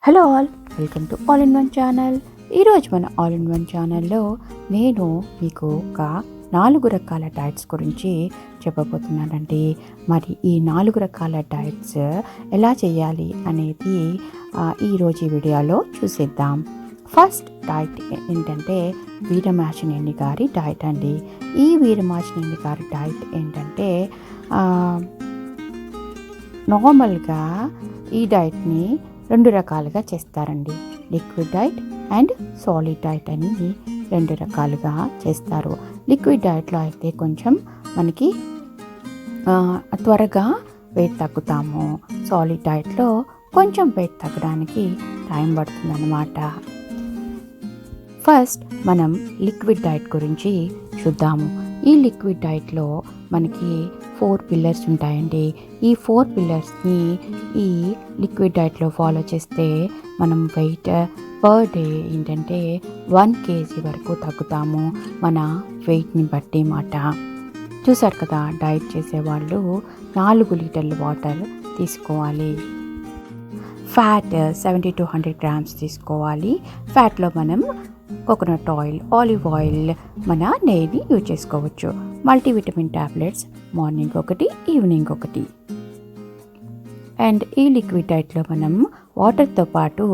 Hello all, welcome to all in one channel. ఈరోజు మన all in one ఛానల్లో నేను మీకు ఒక 4 రకాల డైట్స్ గురించి చెప్పబోతున్నానండి. మరి ఈ 4 రకాల డైట్స్ ఎలా చేయాలి అనేది ఈరోజు ఈ వీడియోలో చూసేద్దాం. ఫస్ట్ డైట్ ఏంటంటే వీరమాచినేని గారి డైట్ అండి. ఈ వీరమాచినేని గారి డైట్ ఏంటంటే నార్మల్గా ఈ డైట్ని 2 రకాలుగా చేస్తారండి. Liquid diet and solid diet అని 2 రకాలుగా చేస్తారు. లిక్విడ్ డైట్లో అయితే కొంచెం మనకి త్వరగా వెయిట్ తగ్గుతాము. సాలిడ్ డైట్లో కొంచెం వెయిట్ తగ్గడానికి టైం పడుతుందన్నమాట. ఫస్ట్ మనం లిక్విడ్ డైట్ గురించి చూద్దాము. ఈ లిక్విడ్ డైట్లో మనకి 4 పిల్లర్స్ ఉంటాయండి. ఈ 4 పిల్లర్స్ని ఈ లిక్విడ్ డైట్లో ఫాలో చేస్తే మనం వెయిట్ పర్ డే ఏంటంటే 1 kg వరకు తగ్గుతాము, మన వెయిట్ని బట్టి మాట. చూసారు కదా, డైట్ చేసేవాళ్ళు 4 లీటర్ల వాటర్ తీసుకోవాలి. ఫ్యాట్ 70 to 100 grams తీసుకోవాలి. ఫ్యాట్లో మనం కోకోనట్ ఆయిల్, ఆలివ్ ఆయిల్, మన నెయ్యిని యూజ్ చేసుకోవచ్చు. Multivitamin tablets morning 1, evening 1. And ఈ లిక్విడ్ డైట్లో మనం వాటర్తో పాటు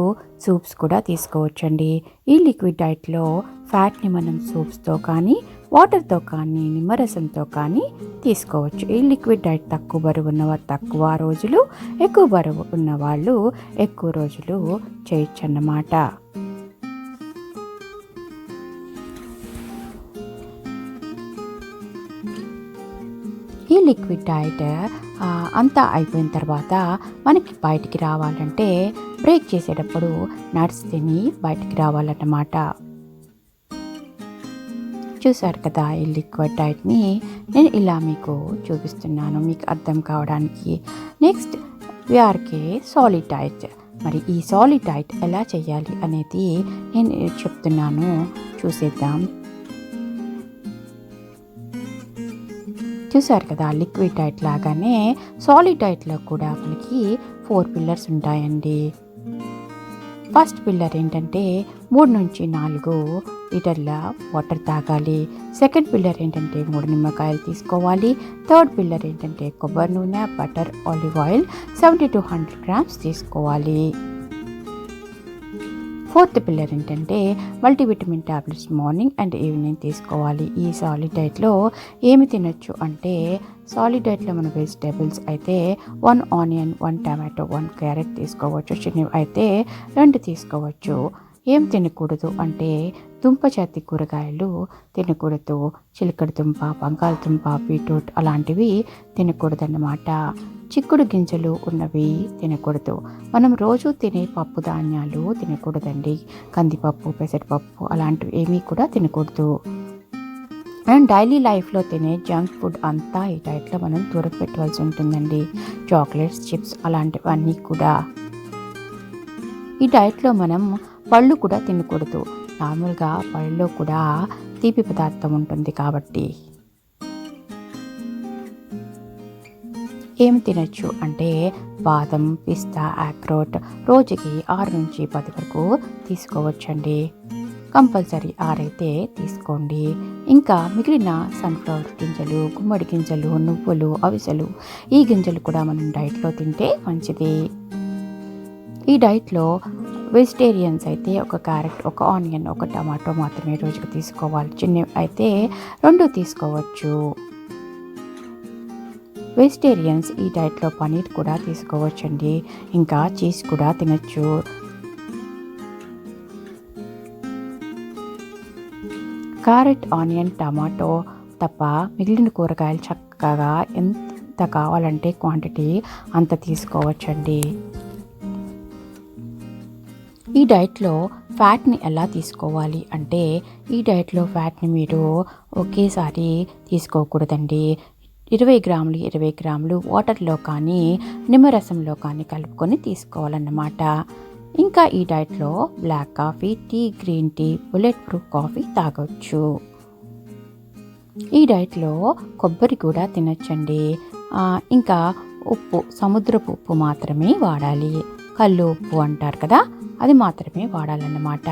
సూప్స్ కూడా తీసుకోవచ్చండి. ఈ లిక్విడ్ డైట్లో ఫ్యాట్ని మనం సూప్స్తో కానీ, వాటర్తో కానీ, నిమ్మరసంతో కానీ తీసుకోవచ్చు. ఈ లిక్విడ్ డైట్ తక్కువ బరువు ఉన్నవారు తక్కువ రోజులు, ఎక్కువ బరువు ఉన్నవాళ్ళు ఎక్కువ రోజులు చేయొచ్చు అన్నమాట. ఈ లిక్విడ్ డైట్ అంతా అయిపోయిన తర్వాత మనకి బయటికి రావాలంటే బ్రేక్ చేసేటప్పుడు నట్స్ తిని బయటికి రావాలన్నమాట. చూసారు కదా, ఈ లిక్విడ్ డైట్ని నేను ఇలా మీకు చూపిస్తున్నాను మీకు అర్థం కావడానికి. Next VRK solid diet. మరి ఈ సాలిడ్ డైట్ ఎలా చేయాలి అనేది నేను చెప్తున్నాను, చూసేద్దాం. చూసారు కదా, లిక్విడ్ డైట్ లాగానే సాలిడ్ డైట్లో కూడా మనకి 4 పిల్లర్స్ ఉంటాయండి. ఫస్ట్ పిల్లర్ ఏంటంటే 3 నుంచి 4 లీటర్ల వాటర్ తాగాలి. సెకండ్ పిల్లర్ ఏంటంటే 3 నిమ్మకాయలు తీసుకోవాలి. థర్డ్ పిల్లర్ ఏంటంటే కొబ్బరి నూనె, butter, olive oil 70 to 100 grams తీసుకోవాలి. ఫోర్త్ పిల్లర్ ఏంటంటే multivitamin tablets morning and evening తీసుకోవాలి. ఈ సాలిడ్ డైట్లో ఏమి తినొచ్చు అంటే, సాలిడ్ డైట్లో మన వెజిటేబుల్స్ అయితే 1 ఆనియన్, 1 టమాటో, 1 క్యారెట్ తీసుకోవచ్చు. చిన్నవి అయితే 2 తీసుకోవచ్చు. ఏం తినకూడదు అంటే దుంప జాతి కూరగాయలు తినకూడదు. చిలకడ దుంప, బంగాళదుంప, బీట్రూట్ అలాంటివి తినకూడదు అన్నమాట. చిక్కుడు గింజలు ఉన్నవి తినకూడదు. మనం రోజు తినే పప్పు ధాన్యాలు తినకూడదండి. కందిపప్పు, పెసరపప్పు అలాంటివి ఏమీ కూడా తినకూడదు. అండ్ డైలీ లైఫ్లో తినే జంక్ ఫుడ్ అంతా ఈ డైట్లో మనం దూరం పెట్టవలసి ఉంటుందండి. చాక్లెట్స్, చిప్స్ అలాంటివన్నీ కూడా. ఈ డైట్లో మనం పళ్ళు కూడా తినకూడదు. నార్మల్గా పళ్ళలో కూడా తీపి పదార్థం ఉంటుంది కాబట్టి. ఏమి తినచ్చు అంటే బాదం, పిస్తా, ఆక్రోట్ రోజుకి 6 నుంచి 10 వరకు తీసుకోవచ్చండి. కంపల్సరీ 6 అయితే తీసుకోండి. ఇంకా మిగిలిన సన్ఫ్లవర్ గింజలు, గుమ్మడి గింజలు, నువ్వులు, అవిసెలు ఈ గింజలు కూడా మనం డైట్లో తింటే మంచిది. ఈ డైట్లో వెజిటేరియన్స్ అయితే 1 క్యారెట్, 1 ఆనియన్, 1 టమాటో మాత్రమే రోజుకు తీసుకోవాలి. చిన్నవి అయితే 2 తీసుకోవచ్చు. వెజిటేరియన్స్ ఈ డైట్లో పనీర్ కూడా తీసుకోవచ్చండి. ఇంకా చీజ్ కూడా తినచ్చు. క్యారెట్, ఆనియన్, టమాటో తప్ప మిగిలిన కూరగాయలు చక్కగా ఎంత కావాలంటే క్వాంటిటీ అంత తీసుకోవచ్చండి. ఈ డైట్లో ఫ్యాట్ని ఎలా తీసుకోవాలి అంటే, ఈ డైట్లో ఫ్యాట్ని మీరు ఒకేసారి తీసుకోకూడదండి. 20 గ్రాములు 20 గ్రాములు వాటర్లో కానీ, నిమ్మరసంలో కానీ కలుపుకొని తీసుకోవాలన్నమాట. ఇంకా ఈ డైట్లో black coffee, tea, green tea, bulletproof coffee తాగొచ్చు. ఈ డైట్లో కొబ్బరి కూడా తినచ్చండి. ఇంకా ఉప్పు, సముద్రపు ఉప్పు మాత్రమే వాడాలి. కల్లు ఉప్పు అంటారు కదా, అది మాత్రమే వాడాలన్నమాట.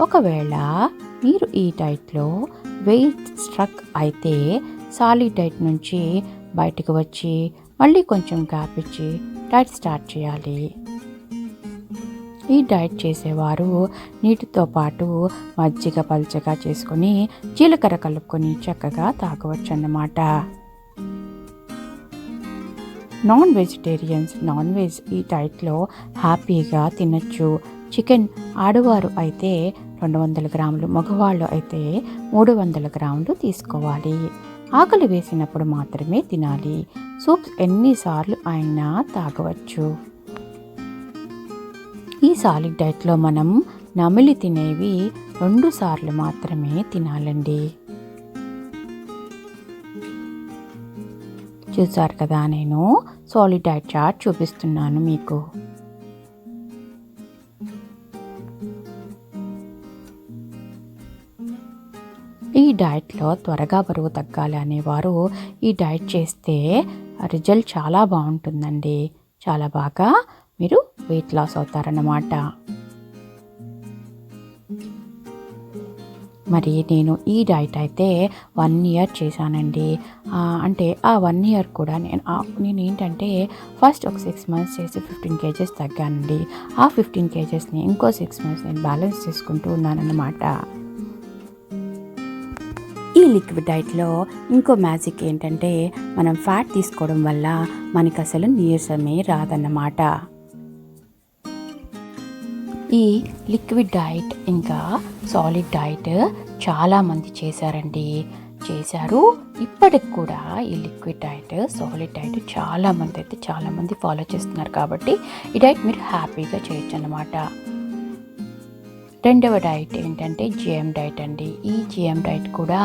ఒకవేళ మీరు ఈ డైట్లో వెయిట్ స్ట్రక్ అయితే సాలిడ్ డైట్ నుంచి బయటకు వచ్చి మళ్ళీ కొంచెం గ్యాప్ ఇచ్చి డైట్ స్టార్ట్ చేయాలి. ఈ డైట్ చేసేవారు నీటితో పాటు మజ్జిగ పల్చగా చేసుకొని జీలకర్ర కలుపుకొని చక్కగా తాగవచ్చు అన్నమాట. నాన్ వెజిటేరియన్స్ నాన్ వెజ్ ఈ డైట్లో హ్యాపీగా తినచ్చు. చికెన్ ఆడవారు అయితే 200 గ్రాములు, మగవాళ్ళు అయితే 300 గ్రాములు తీసుకోవాలి. ఆకలి వేసినప్పుడు మాత్రమే తినాలి. సూప్స్ ఎన్నిసార్లు అయినా తాగవచ్చు. ఈ సాలిడ్ డైట్లో మనం నమిలి తినేవి 2 సార్లు మాత్రమే తినాలండి. చూసారు కదా, నేను సాలిడ్ డైట్ చార్ట్ చూపిస్తున్నాను మీకు. ఈ డైట్లో త్వరగా బరువు తగ్గాలి అనేవారు ఈ డైట్ చేస్తే రిజల్ట్ చాలా బాగుంటుందండి. చాలా బాగా మీరు వెయిట్ లాస్ అవుతారన్నమాట. మరి నేను ఈ డైట్ అయితే 1 ఇయర్ చేశానండి. అంటే ఆ 1 ఇయర్ కూడా నేను ఏంటంటే ఫస్ట్ ఒక 6 మంత్స్ చేసి 15 కేజెస్ తగ్గానండి. ఆ 15 కేజెస్ని ఇంకో 6 మంత్స్ నేను బ్యాలెన్స్ చేసుకుంటూ ఉన్నానన్నమాట. ఈ లిక్విడ్ డైట్లో ఇంకో మ్యాజిక్ ఏంటంటే మనం ఫ్యాట్ తీసుకోవడం వల్ల మనకి అసలు నీరసమే రాదన్నమాట. ఈ లిక్విడ్ డైట్ ఇంకా సాలిడ్ డైట్ చాలామంది చేశారు. ఇప్పటికి కూడా ఈ లిక్విడ్ డైట్, సాలిడ్ డైట్ చాలామంది ఫాలో చేస్తున్నారు. కాబట్టి ఈ డైట్ మీరు హ్యాపీగా చేయొచ్చు అన్నమాట. రెండవ డైట్ ఏంటంటే జిఎం డైట్ అండి. ఈ జిఎం డైట్ కూడా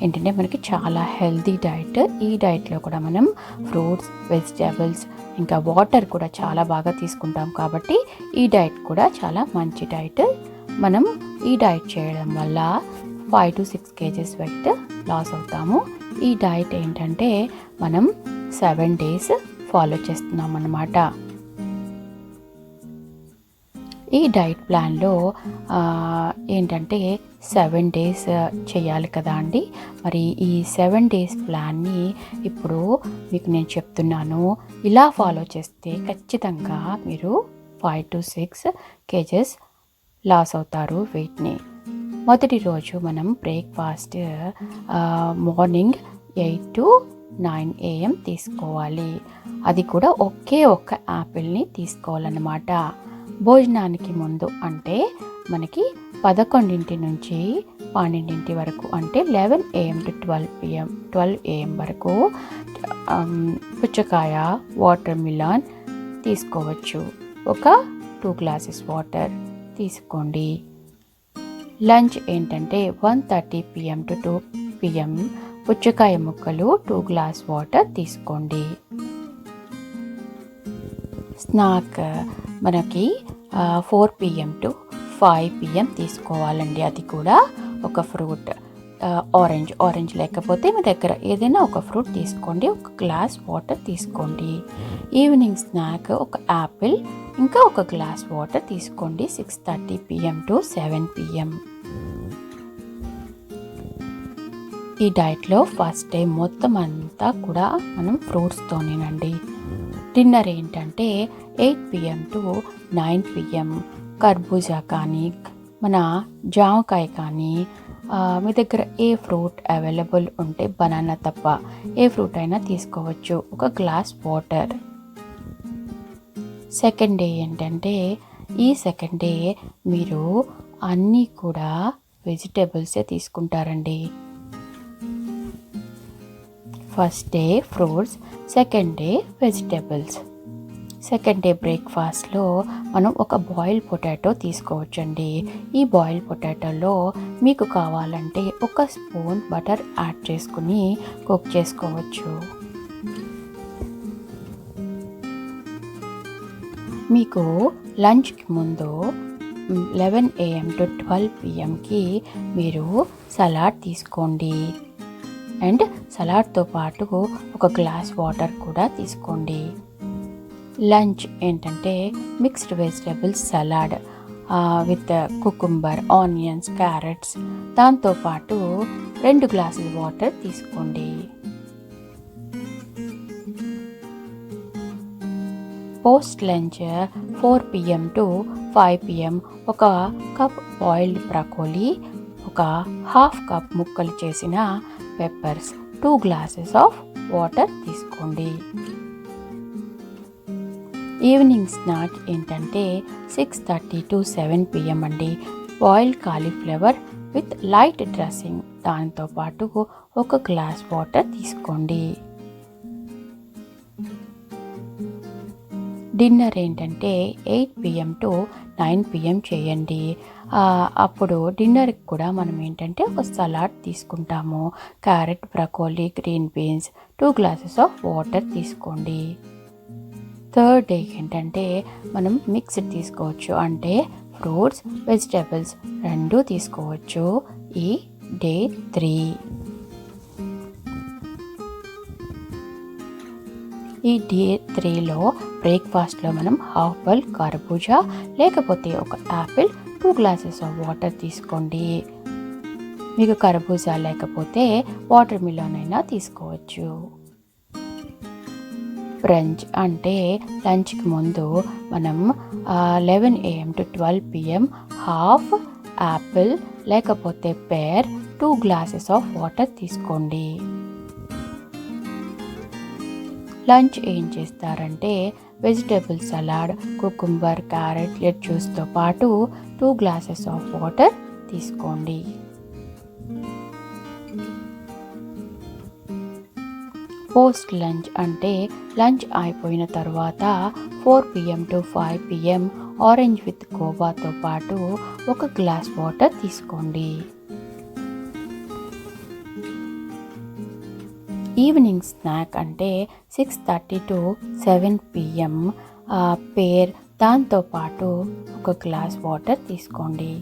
ఏంటంటే మనకి చాలా హెల్తీ డైట్. ఈ డైట్లో కూడా మనం ఫ్రూట్స్, వెజిటేబుల్స్ ఇంకా వాటర్ కూడా చాలా బాగా తీసుకుంటాం. కాబట్టి ఈ డైట్ కూడా చాలా మంచి డైట్. మనం ఈ డైట్ చేయడం వల్ల 5 to 6 కేజెస్ వెయిట్ లాస్ అవుతాము. ఈ డైట్ ఏంటంటే మనం 7 days ఫాలో చేస్తున్నాం అన్నమాట. ఈ డైట్ ప్లాన్లో ఏంటంటే 7 days చేయాలి కదా అండి. మరి ఈ 7 days ప్లాన్ని ఇప్పుడు మీకు నేను చెప్తున్నాను. ఇలా ఫాలో చేస్తే ఖచ్చితంగా మీరు 5 to 6 కేజెస్ లాస్ అవుతారు వెయిట్ని. మొదటి రోజు మనం బ్రేక్ఫాస్ట్ మార్నింగ్ 8 to 9 AM తీసుకోవాలి. అది కూడా ఒకే ఒక్క యాపిల్ని తీసుకోవాలన్నమాట. భోజనానికి ముందు అంటే మనకి 11 నుంచి 12 వరకు, అంటే 11 AM to 12 AM వరకు పుచ్చకాయ, వాటర్ మిలన్ తీసుకోవచ్చు. ఒక 2 glasses వాటర్ తీసుకోండి. లంచ్ ఏంటంటే 1:30 PM to 2 PM పుచ్చకాయ ముక్కలు, 2 glass వాటర్ తీసుకోండి. స్నాక్ మనకి 4 PM to 5 PM తీసుకోవాలండి. అది కూడా ఒక ఫ్రూట్, ఆరెంజ్ లేకపోతే మీ దగ్గర ఏదైనా ఒక ఫ్రూట్ తీసుకోండి. 1 glass వాటర్ తీసుకోండి. ఈవినింగ్ స్నాక్ ఒక యాపిల్ ఇంకా 1 glass వాటర్ తీసుకోండి. 6:30 PM to 7 PM. ఈ డైట్లో ఫస్ట్ డే మొత్తం అంతా కూడా మనం ఫ్రూట్స్తోనేనండి. డిన్నర్ ఏంటంటే 8 PM to 9 PM కర్బూజా కానీ, మన జామకాయ కానీ, మీ దగ్గర ఏ ఫ్రూట్ అవైలబుల్ ఉంటే బనానా తప్ప ఏ ఫ్రూట్ అయినా తీసుకోవచ్చు. 1 glass వాటర్. సెకండ్ డే ఏంటంటే ఈ సెకండ్ డే మీరు అన్నీ కూడా వెజిటేబుల్సే తీసుకుంటారండి. First day fruits, second day vegetables. Second day బ్రేక్ఫాస్ట్లో మనం ఒక బాయిల్డ్ పొటాటో తీసుకోవచ్చండి. ఈ బాయిల్డ్ పొటాటోలో మీకు కావాలంటే 1 స్పూన్ బటర్ యాడ్ చేసుకుని కుక్ చేసుకోవచ్చు. మీకు లంచ్కి ముందు 11 AM to 12 PMకి మీరు సలాడ్ తీసుకోండి. అండ్ సలాడ్తో పాటు 1 glass వాటర్ కూడా తీసుకోండి. లంచ్ ఏంటంటే mixed vegetables salad with cucumber, onions, carrots. దాంతోపాటు 2 గ్లాసులు వాటర్ తీసుకోండి. Post lunch 4 PM to 5 PM 1 cup boiled broccoli, 1/2 cup ముక్కలు చేసిన పెప్పర్స్, 2 గ్లాసెస్ ఆఫ్ వాటర్ తీసుకోండి. ఈవినింగ్ స్నాక్ ఏంటంటే 6:30 to 7 PM అండి. Boiled cauliflower with light dressing, దాంతోపాటు 1 గ్లాస్ వాటర్ తీసుకోండి. డిన్నర్ ఏంటంటే 8 PM to 9 PM చేయండి. అప్పుడు డిన్నర్కి కూడా మనం ఏంటంటే ఒక సలాడ్ తీసుకుంటాము. Carrot, broccoli, green beans, 2 glasses of water తీసుకోండి. థర్డ్ డే ఏంటంటే మనం మిక్స్డ్ తీసుకోవచ్చు, అంటే ఫ్రూట్స్, వెజిటబుల్స్ 2 తీసుకోవచ్చు. ఈ డే 3. ఈ డే 3లో బ్రేక్ఫాస్ట్లో మనం హాఫ్ బాయిల్ కర్బూజా లేకపోతే ఒక యాపిల్, 2 గ్లాసెస్ ఆఫ్ వాటర్ తీసుకోండి. మీకు కర్బూజా లేకపోతే వాటర్ మిలన్ అయినా తీసుకోవచ్చు. బ్రంచ్ అంటే లంచ్కి ముందు మనం 11 AM to 12 PM half apple లేకపోతే పేర్, 2 గ్లాసెస్ ఆఫ్ వాటర్ తీసుకోండి. లంచ్ ఏం చేస్తారంటే వెజిటబుల్ సలాడ్, కుకుంబర్, క్యారెట్, లెట్యూస్తో పాటు 2 గ్లాసెస్ ఆఫ్ వాటర్ తీసుకోండి. పోస్ట్ లంచ్ అంటే లంచ్ అయిపోయిన తర్వాత 4 PM to 5 PM orange with కోవాతో పాటు 1 గ్లాస్ వాటర్ తీసుకోండి. ఈవినింగ్ స్నాక్ అంటే 6:30 to 7 PM పేర్, దాంతోపాటు 1 గ్లాస్ వాటర్ తీసుకోండి.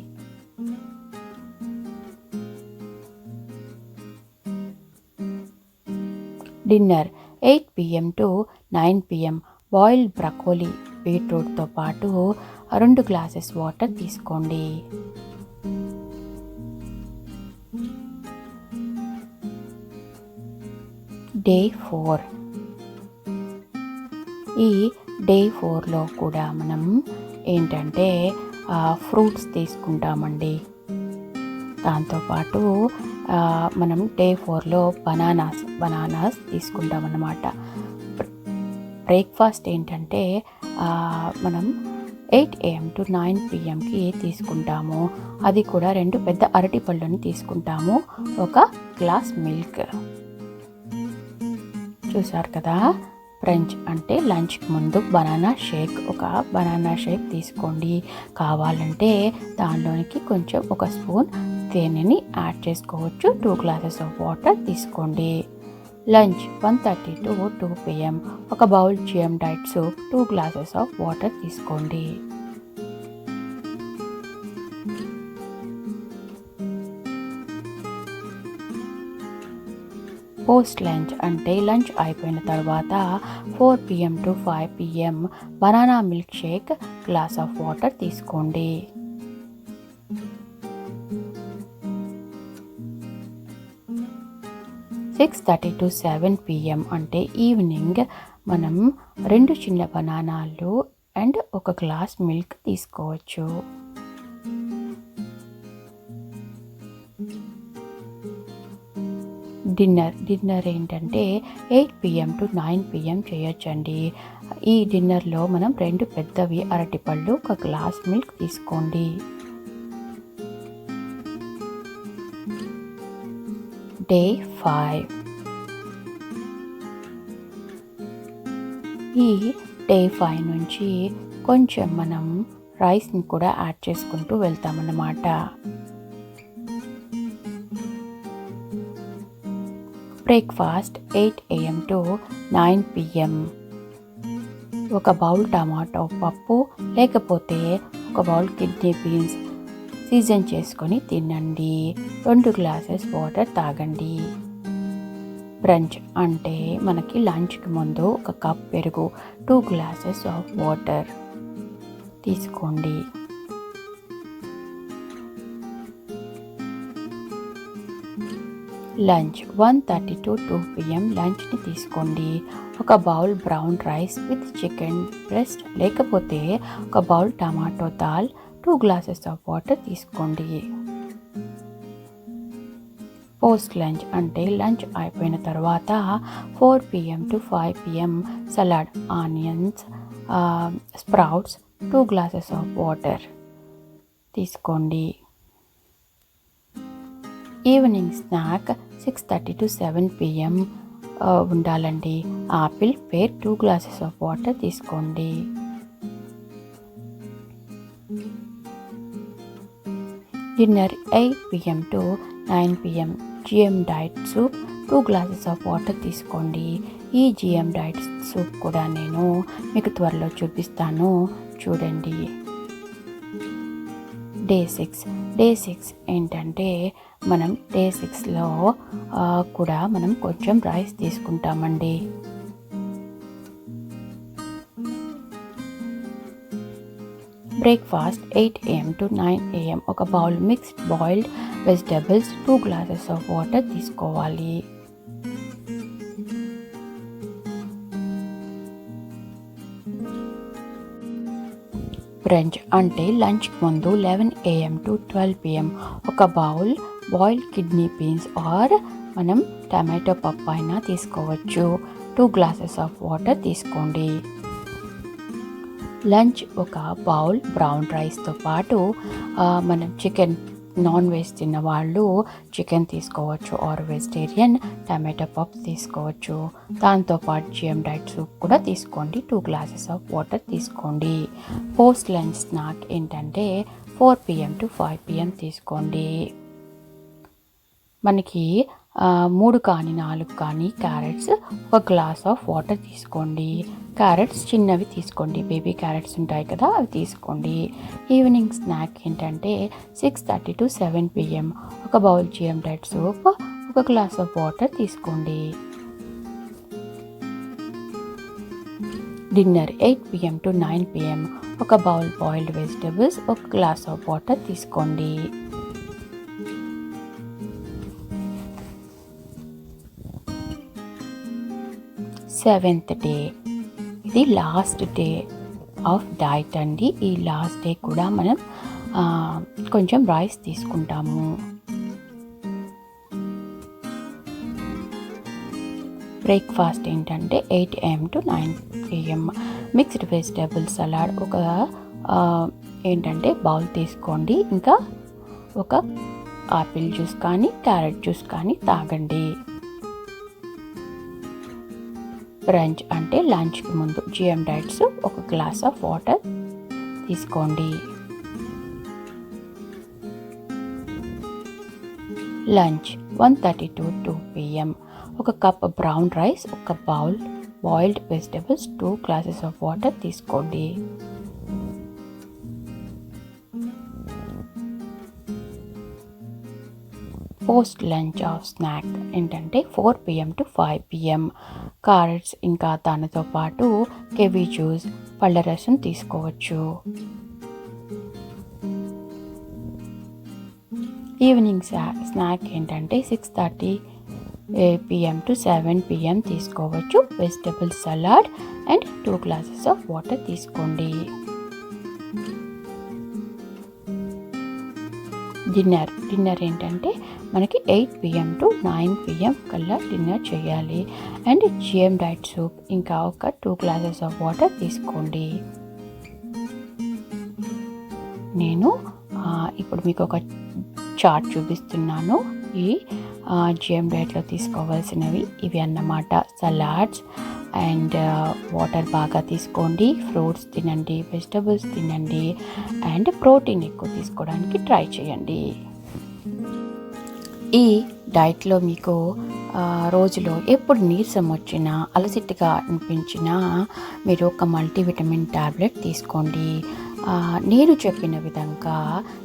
Dinner 8 PM to 9 PM boiled broccoli, బీట్రూట్తో పాటు 2 గ్లాసెస్ వాటర్ తీసుకోండి. డే 4. ఈ డే 4లో కూడా మనం ఏంటంటే ఫ్రూట్స్ తీసుకుంటామండి. దాంతోపాటు మనం డే 4లో బనానాస్ తీసుకుంటామన్నమాట. బ్రేక్ఫాస్ట్ ఏంటంటే మనం 8 AM to 9 PMకి తీసుకుంటాము. అది కూడా 2 పెద్ద అరటి పళ్ళని తీసుకుంటాము, 1 గ్లాస్ మిల్క్. చూసారు కదా. బ్రంచ్ అంటే లంచ్కి ముందు బనానా షేక్ తీసుకోండి. కావాలంటే దానిలోనికి కొంచెం 1 స్పూన్ తేనెని యాడ్ చేసుకోవచ్చు. 2 గ్లాసెస్ ఆఫ్ వాటర్ తీసుకోండి. Lunch 1:30 to 2 PM 1 bowl GM diet soup, 2 glasses of water తీసుకోండి. పోస్ట్ లంచ్ అంటే లంచ్ అయిపోయిన తర్వాత 4 PM to 5 PM banana milk shake, glass of water తీసుకోండి. సిక్స్ 6:30 to 7 PM అంటే ఈవినింగ్ మనం 2 చిన్న బనానాలు అండ్ 1 గ్లాస్ మిల్క్ తీసుకోవచ్చు. డిన్నర్ ఏంటంటే 8 PM to 9 PM చేయొచ్చండి. ఈ డిన్నర్లో మనం 2 పెద్దవి అరటిపళ్ళు, 1 గ్లాస్ మిల్క్ తీసుకోండి. డే 5. ఈ డే 5 నుంచి కొంచెం మనం రైస్ని కూడా యాడ్ చేసుకుంటూ వెళ్తామన్నమాట. Breakfast 8 AM to 9 PM 1 bowl tomato పప్పు లేకపోతే 1 బౌల్ కిడ్నీ బీన్స్ సీజన్ చేసుకొని తినండి. 2 గ్లాసెస్ వాటర్ తాగండి. బ్రంచ్ అంటే మనకి లంచ్కి ముందు ఒక కప్ పెరుగు, 2 గ్లాసెస్ ఆఫ్ వాటర్ తీసుకోండి. లంచ్ 1:30 to 2 PM లంచ్ని తీసుకోండి. ఒక bowl brown rice with chicken breast లేకపోతే ఒక బౌల్ టమాటో దాల్, 2 గ్లాసెస్ ఆఫ్ వాటర్ తీసుకోండి. పోస్ట్ లంచ్ అంటే లంచ్ అయిపోయిన తర్వాత 4 PM to 5 PM salad, onions, sprouts, 2 glasses of water తీసుకోండి. ఈవినింగ్ స్నాక్ 6:30 to 7 PM ఉండాలండి. Apple, pear, 2 glasses of water తీసుకోండి. Dinner 8 PM to 9 PM GM diet soup, 2 glasses of water తీసుకోండి. ఈ GM diet soup కూడా నేను మీకు త్వరలో చూపిస్తాను, చూడండి. డే 6 ఏంటంటే మనం డే 6లో కూడా మనం కొంచెం రైస్ తీసుకుంటామండి. బ్రేక్ఫాస్ట్ 8 AM to 9 AM ఒక bowl mixed boiled vegetables, 2 glasses of water తీసుకోవాలి. బ్రంచ్ అంటే లంచ్ ముందు 11 AM to 12 PM ఒక bowl boiled kidney beans or మనం టమాటో పప్పు అయినా తీసుకోవచ్చు, 2 గ్లాసెస్ ఆఫ్ వాటర్ తీసుకోండి. లంచ్ ఒక బౌల్ బ్రౌన్ రైస్తో పాటు మనం చికెన్, నాన్ వెజ్ తిన్న వాళ్ళు చికెన్ తీసుకోవచ్చు ఆర్ వెజిటేరియన్ టమాటో పప్పు తీసుకోవచ్చు. దాంతోపాటు GM డైట్ సూప్ కూడా తీసుకోండి, 2 గ్లాసెస్ ఆఫ్ వాటర్ తీసుకోండి. పోస్ట్ లంచ్ స్నాక్ ఏంటంటే 4 PM to 5 PM తీసుకోండి. మనకి 3 కానీ 4 కానీ క్యారెట్స్, ఒక గ్లాస్ ఆఫ్ వాటర్ తీసుకోండి. క్యారెట్స్ చిన్నవి తీసుకోండి, బేబీ క్యారెట్స్ ఉంటాయి కదా, అవి తీసుకోండి. ఈవినింగ్ స్నాక్ ఏంటంటే 6:30 to 7 PM ఒక బౌల్ GM డైట్ సూప్, ఒక గ్లాస్ ఆఫ్ వాటర్ తీసుకోండి. డిన్నర్ 8 PM to 9 PM ఒక బౌల్ బాయిల్డ్ వెజిటబుల్స్, ఒక గ్లాస్ ఆఫ్ వాటర్ తీసుకోండి. సెవెంత్ డే, ఇది లాస్ట్ డే ఆఫ్ డైట్ అండి. ఈ లాస్ట్ డే కూడా మనం కొంచెం రైస్ తీసుకుంటాము. బ్రేక్ఫాస్ట్ ఏంటంటే 8 AM to 9 AM mixed vegetable salad, ఒక ఏంటంటే బౌల్ తీసుకోండి. ఇంకా ఒక ఆపిల్ జ్యూస్ కానీ క్యారెట్ జ్యూస్ కానీ తాగండి. బ్రంచ్ అంటే లంచ్కి ముందు GM డైట్స్, ఒక గ్లాస్ ఆఫ్ వాటర్ తీసుకోండి. లంచ్ 1:30 to 2 PM ఒక కప్ బ్రౌన్ రైస్, ఒక bowl boiled vegetables, 2 glasses of water తీసుకోండి. పోస్ట్ లంచ్ ఆఫ్ స్నాక్ ఏంటంటే 4 PM to 5 PM క్యారెట్స్, ఇంకా దానితో పాటు కివి జ్యూస్, పళ్ళ రసం తీసుకోవచ్చు. ఈవినింగ్ స్నాక్ ఏంటంటే 6:30 PM to 7 PM తీసుకోవచ్చు. Vegetable salad and 2 glasses of water తీసుకోండి. డిన్నర్ ఏంటంటే మనకి 8 PM to 9 PM కల్లా డిన్నర్ చేయాలి. అండ్ GM డైట్ సూప్, ఇంకా ఒక 2 గ్లాసెస్ ఆఫ్ వాటర్ తీసుకోండి. నేను ఇప్పుడు మీకు ఒక చార్ట్ చూపిస్తున్నాను. ఈ GM డైట్లో తీసుకోవాల్సినవి ఇవి అన్నమాట. సలాడ్స్ అండ్ వాటర్ బాగా తీసుకోండి, ఫ్రూట్స్ తినండి, వెజిటబుల్స్ తినండి, అండ్ ప్రోటీన్ ఎక్కువ తీసుకోవడానికి ట్రై చేయండి. ఈ డైట్లో మీకు రోజులో ఎప్పుడు నీరసం వచ్చినా, అలసటగా అనిపించినా మీరు ఒక మల్టీవిటమిన్ ట్యాబ్లెట్ తీసుకోండి. నేను చెప్పిన విధంగా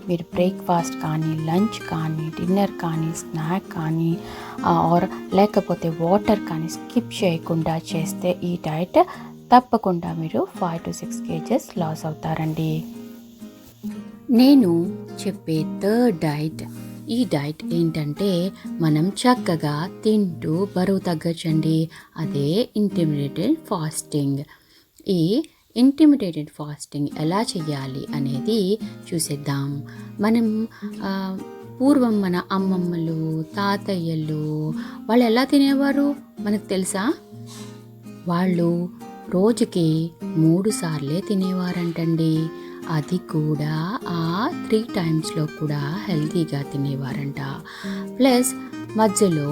మీరు బ్రేక్ఫాస్ట్ కానీ, లంచ్ కానీ, డిన్నర్ కానీ, స్నాక్ కానీ ఆర్ లేకపోతే వాటర్ కానీ స్కిప్ చేయకుండా చేస్తే ఈ డైట్ తప్పకుండా మీరు 5 to 6 kgs లాస్ అవుతారండి. నేను చెప్పే థర్డ్ డైట్, ఈ డైట్ ఏంటంటే మనం చక్కగా తింటూ బరువు తగ్గచ్చండి. అదే ఇంటర్మీడియట్ ఫాస్టింగ్. ఈ ఇంటర్మీడియట్ ఫాస్టింగ్ ఎలా చేయాలి అనేది చూసేద్దాం. మనం పూర్వం మన అమ్మమ్మలు, తాతయ్యలు వాళ్ళు ఎలా తినేవారు మనకు తెలుసా? వాళ్ళు రోజుకి 3 సార్లే తినేవారంటండి. అది కూడా ఆ 3 టైమ్స్లో కూడా హెల్తీగా తినేవారంట. ప్లస్ మధ్యలో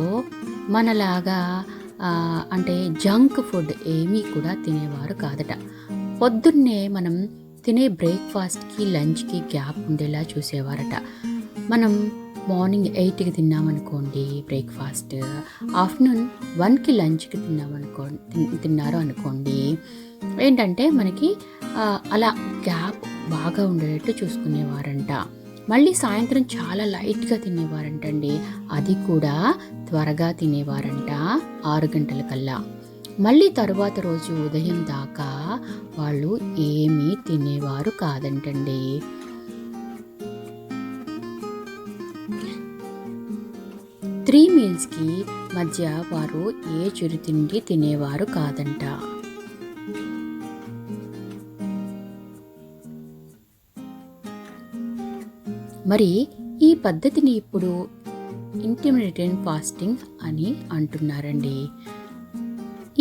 మనలాగా అంటే జంక్ ఫుడ్ ఏమీ కూడా తినేవారు కాదట. పొద్దున్నే మనం తినే బ్రేక్ఫాస్ట్కి, లంచ్కి గ్యాప్ ఉండేలా చూసేవారట. మనం మార్నింగ్ 8కి తిన్నామనుకోండి బ్రేక్ఫాస్ట్, ఆఫ్టర్నూన్ 1కి లంచ్కి తిన్నారు అనుకోండి, ఏంటంటే మనకి అలా గ్యాప్ బాగా ఉండేటట్టు చూసుకునేవారంట. మళ్ళీ సాయంత్రం చాలా లైట్గా తినేవారంటండి. అది కూడా త్వరగా తినేవారంట 6 గంటలకల్లా. మళ్ళీ తరువాత రోజు ఉదయం దాకా వాళ్ళు ఏమీ తినేవారు కాదంటండి. 3 మీల్స్కి మధ్య వారు ఏ చిరుతిండి తినేవారు కాదంట. మరి ఈ పద్ధతిని ఇప్పుడు ఇంటర్మిటెంట్ ఫాస్టింగ్ అని అంటున్నారండి.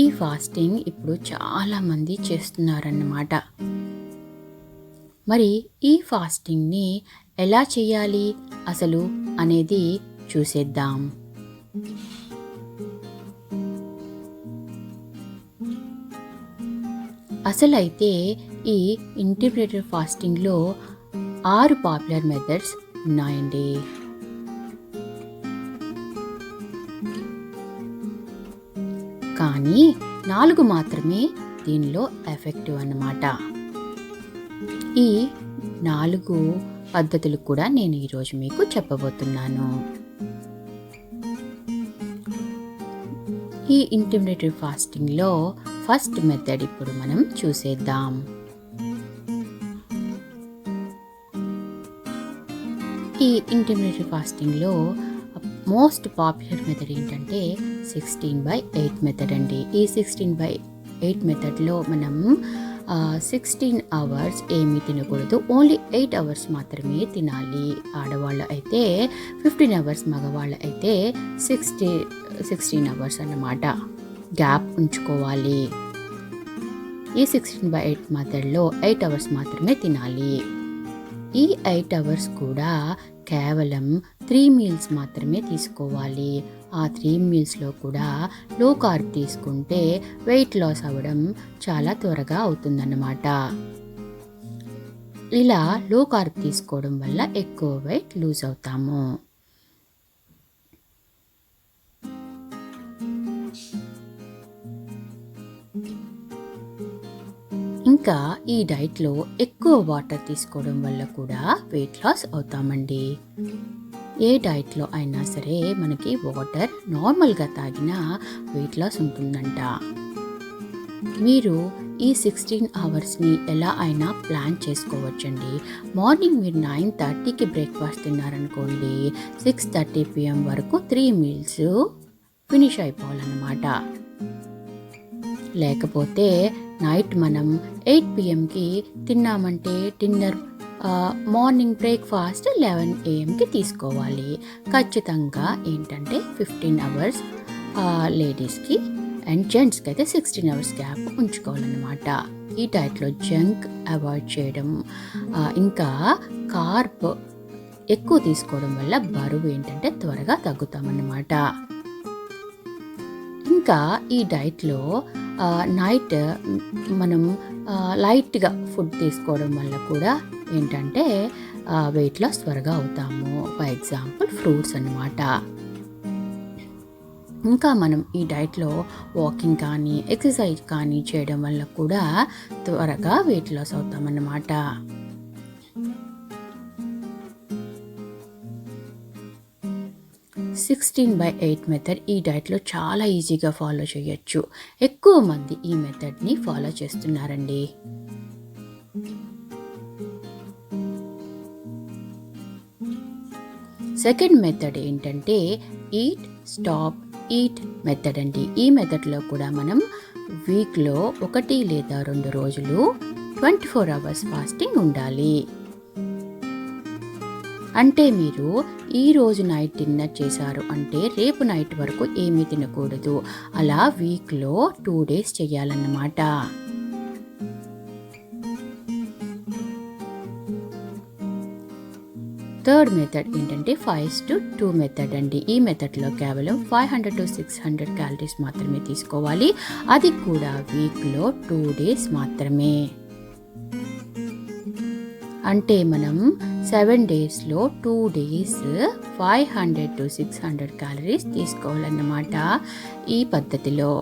ఈ ఫాస్టింగ్ ఇప్పుడు చాలామంది చేస్తున్నారన్నమాట. మరి ఈ ఫాస్టింగ్ని ఎలా చేయాలి అసలు అనేది చూసేద్దాం. అసలైతే ఈ ఇంటిగ్రేటెడ్ ఫాస్టింగ్లో 6 పాపులర్ మెథడ్స్ ఉన్నాయండి. కానీ 4 మాత్రమే దీనిలో ఎఫెక్టివ్ అన్నమాట. ఈ 4 పద్ధతులు కూడా నేను ఈరోజు మీకు చెప్పబోతున్నాను. ఈ ఇంటిగ్రేటెడ్ ఫాస్టింగ్లో ఫస్ట్ మెథడ్ ఇప్పుడు మనం చూసేద్దాం. ఈ ఇంటిగ్రేటెడ్ ఫాస్టింగ్లో మోస్ట్ పాపులర్ మెథడ్ ఏంటంటే 16/8 మెథడ్ అండి. ఈ 16/8 మెథడ్లో మనం 16 అవర్స్ ఏమీ తినకూడదు. ఓన్లీ 8 అవర్స్ మాత్రమే తినాలి. ఆడవాళ్ళు అయితే 15 అవర్స్, మగవాళ్ళు అయితే 16 అవర్స్ అన్నమాట గ్యాప్ ఉంచుకోవాలి. ఈ 16/8 మెథడ్లో 8 అవర్స్ మాత్రమే తినాలి. ఈ 8 అవర్స్ కూడా కేవలం 3 మీల్స్ మాత్రమే తీసుకోవాలి. ఆ 3 మీల్స్లో కూడా లో కార్బ్ తీసుకుంటే వెయిట్ లాస్ అవ్వడం చాలా త్వరగా అవుతుందన్నమాట. ఇలా లో కార్బ్ తీసుకోవడం వల్ల ఎక్కువ వెయిట్ లూజ్ అవుతాము. ఇంకా ఈ డైట్లో ఎక్కువ వాటర్ తీసుకోవడం వల్ల కూడా వెయిట్ లాస్ అవుతామండి. ఏ డైట్లో అయినా సరే మనకి వాటర్ నార్మల్గా తాగినా వెయిట్ లాస్ ఉంటుందంట. మీరు ఈ 16 అవర్స్ని ఎలా అయినా ప్లాన్ చేసుకోవచ్చండి. మార్నింగ్ మీరు 9:30కి బ్రేక్ఫాస్ట్ తిన్నారనుకోండి, 6:30 PM వరకు 3 మీల్స్ ఫినిష్ అయిపోవాలన్నమాట. లేకపోతే నైట్ మనం 8 PMకి తిన్నామంటే డిన్నర్, మార్నింగ్ బ్రేక్ఫాస్ట్ 11 AMకి తీసుకోవాలి. ఖచ్చితంగా ఏంటంటే 15 అవర్స్ లేడీస్కి అండ్ జెంట్స్కి అయితే 16 అవర్స్ గ్యాప్ ఉంచుకోవాలన్నమాట. ఈ డైట్లో జంక్ అవాయిడ్ చేయడం, ఇంకా కార్బ్ ఎక్కువ తీసుకోవడం వల్ల బరువు ఏంటంటే త్వరగా తగ్గుతామన్నమాట. ఇంకా ఈ డైట్లో నైట్ మనం లైట్గా ఫుడ్ తీసుకోవడం వల్ల కూడా ఏంటంటే వెయిట్ లాస్ త్వరగా అవుతాము. ఫర్ ఎగ్జాంపుల్ ఫ్రూట్స్ అన్నమాట. ఇంకా మనం ఈ డైట్లో వాకింగ్ కానీ ఎక్సర్సైజ్ కానీ చేయడం వల్ల కూడా త్వరగా వెయిట్ లాస్ అవుతామన్నమాట. 16/8 మెథడ్ ఈ డైట్లో చాలా ఈజీగా ఫాలో చేయొచ్చు. ఎక్కువ మంది ఈ మెథడ్ని ఫాలో చేస్తున్నారండి. సెకండ్ మెథడ్ ఏంటంటే ఈట్ స్టాప్ ఈట్ మెథడ్ అండి. ఈ మెథడ్లో కూడా మనం వీక్లో 1 లేదా 2 రోజులు 24 అవర్స్ ఫాస్టింగ్ ఉండాలి. అంటే మీరు ఈ రోజు నైట్ డిన్నర్ చేశారు అంటే రేపు నైట్ వరకు ఏమీ తినకూడదు. అలా వీక్లో 2 days చేయాలన్నమాట. థర్డ్ మెథడ్ ఏంటంటే 5-2 మెథడ్ అండి. ఈ మెథడ్లో కేవలం 500 to 600 క్యాలరీస్ మాత్రమే తీసుకోవాలి. అది కూడా వీక్లో 2 days మాత్రమే. అంటే మనం 7 daysలో 2 days 500 to 600 క్యాలరీస్ తీసుకోవాలన్నమాట ఈ పద్ధతిలో.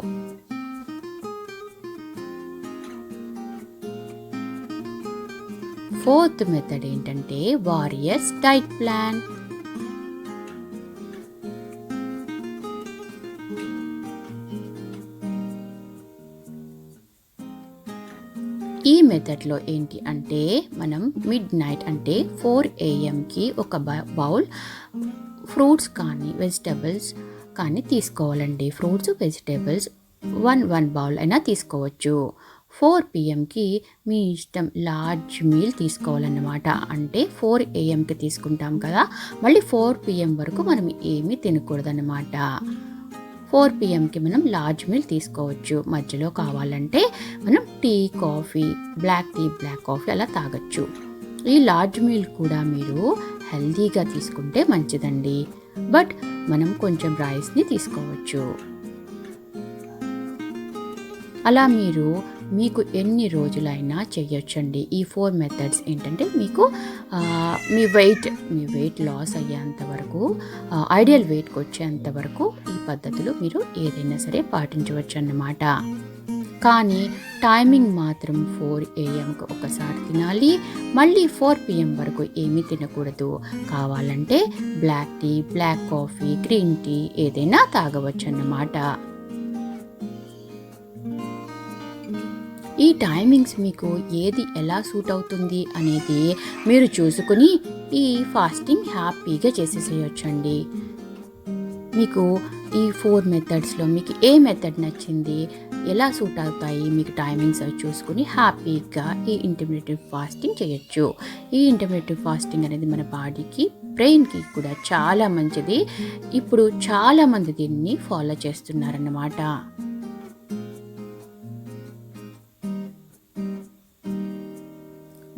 ఫోర్త్ మెథడ్ ఏంటంటే వారియర్స్ డైట్ ప్లాన్. ఈ మెథడ్లో ఏంటి అంటే మనం మిడ్ నైట్ అంటే 4 AM ఒక బౌల్ ఫ్రూట్స్ కానీ వెజిటబుల్స్ కానీ తీసుకోవాలండి. ఫ్రూట్స్ వెజిటబుల్స్ 1 బౌల్ అయినా తీసుకోవచ్చు. 4 PM మీ ఇష్టం లార్జ్ మీల్ తీసుకోవాలన్నమాట. అంటే 4 AM తీసుకుంటాం కదా, మళ్ళీ 4 PM వరకు మనం ఏమీ తినకూడదన్నమాట. 4 PM మనం లార్జ్ మీల్ తీసుకోవచ్చు. మధ్యలో కావాలంటే మనం టీ కాఫీ బ్లాక్ కాఫీ అలా తాగొచ్చు. ఈ లార్జ్ మీల్ కూడా మీరు హెల్తీగా తీసుకుంటే మంచిదండి. బట్ మనం కొంచెం రైస్ని తీసుకోవచ్చు. అలా మీకు ఎన్ని రోజులైనా చేయొచ్చండి. ఈ 4 మెథడ్స్ ఏంటంటే మీకు మీ వెయిట్ లాస్ అయ్యేంత వరకు, ఐడియల్ వెయిట్కి వచ్చేంత వరకు ఈ పద్ధతులు మీరు ఏదైనా సరే పాటించవచ్చు అన్నమాట. కానీ టైమింగ్ మాత్రం 4 AM ఒకసారి తినాలి, మళ్ళీ 4 PM వరకు ఏమీ తినకూడదు. కావాలంటే black tea black coffee green tea ఏదైనా తాగవచ్చు అన్నమాట. ఈ టైమింగ్స్ మీకు ఏది ఎలా సూట్ అవుతుంది అనేది మీరు చూసుకుని ఈ ఫాస్టింగ్ హ్యాపీగా చేసేసేయొచ్చండి. మీకు ఈ 4 మెథడ్స్లో మీకు ఏ మెథడ్ నచ్చింది, ఎలా సూట్ అవుతాయి మీకు టైమింగ్స్ అవి చూసుకుని హ్యాపీగా ఈ ఇంటర్మిటెంట్ ఫాస్టింగ్ చేయొచ్చు. ఈ ఇంటర్మిటెంట్ ఫాస్టింగ్ అనేది మన బాడీకి బ్రెయిన్కి కూడా చాలా మంచిది. ఇప్పుడు చాలామంది దీన్ని ఫాలో చేస్తున్నారన్నమాట.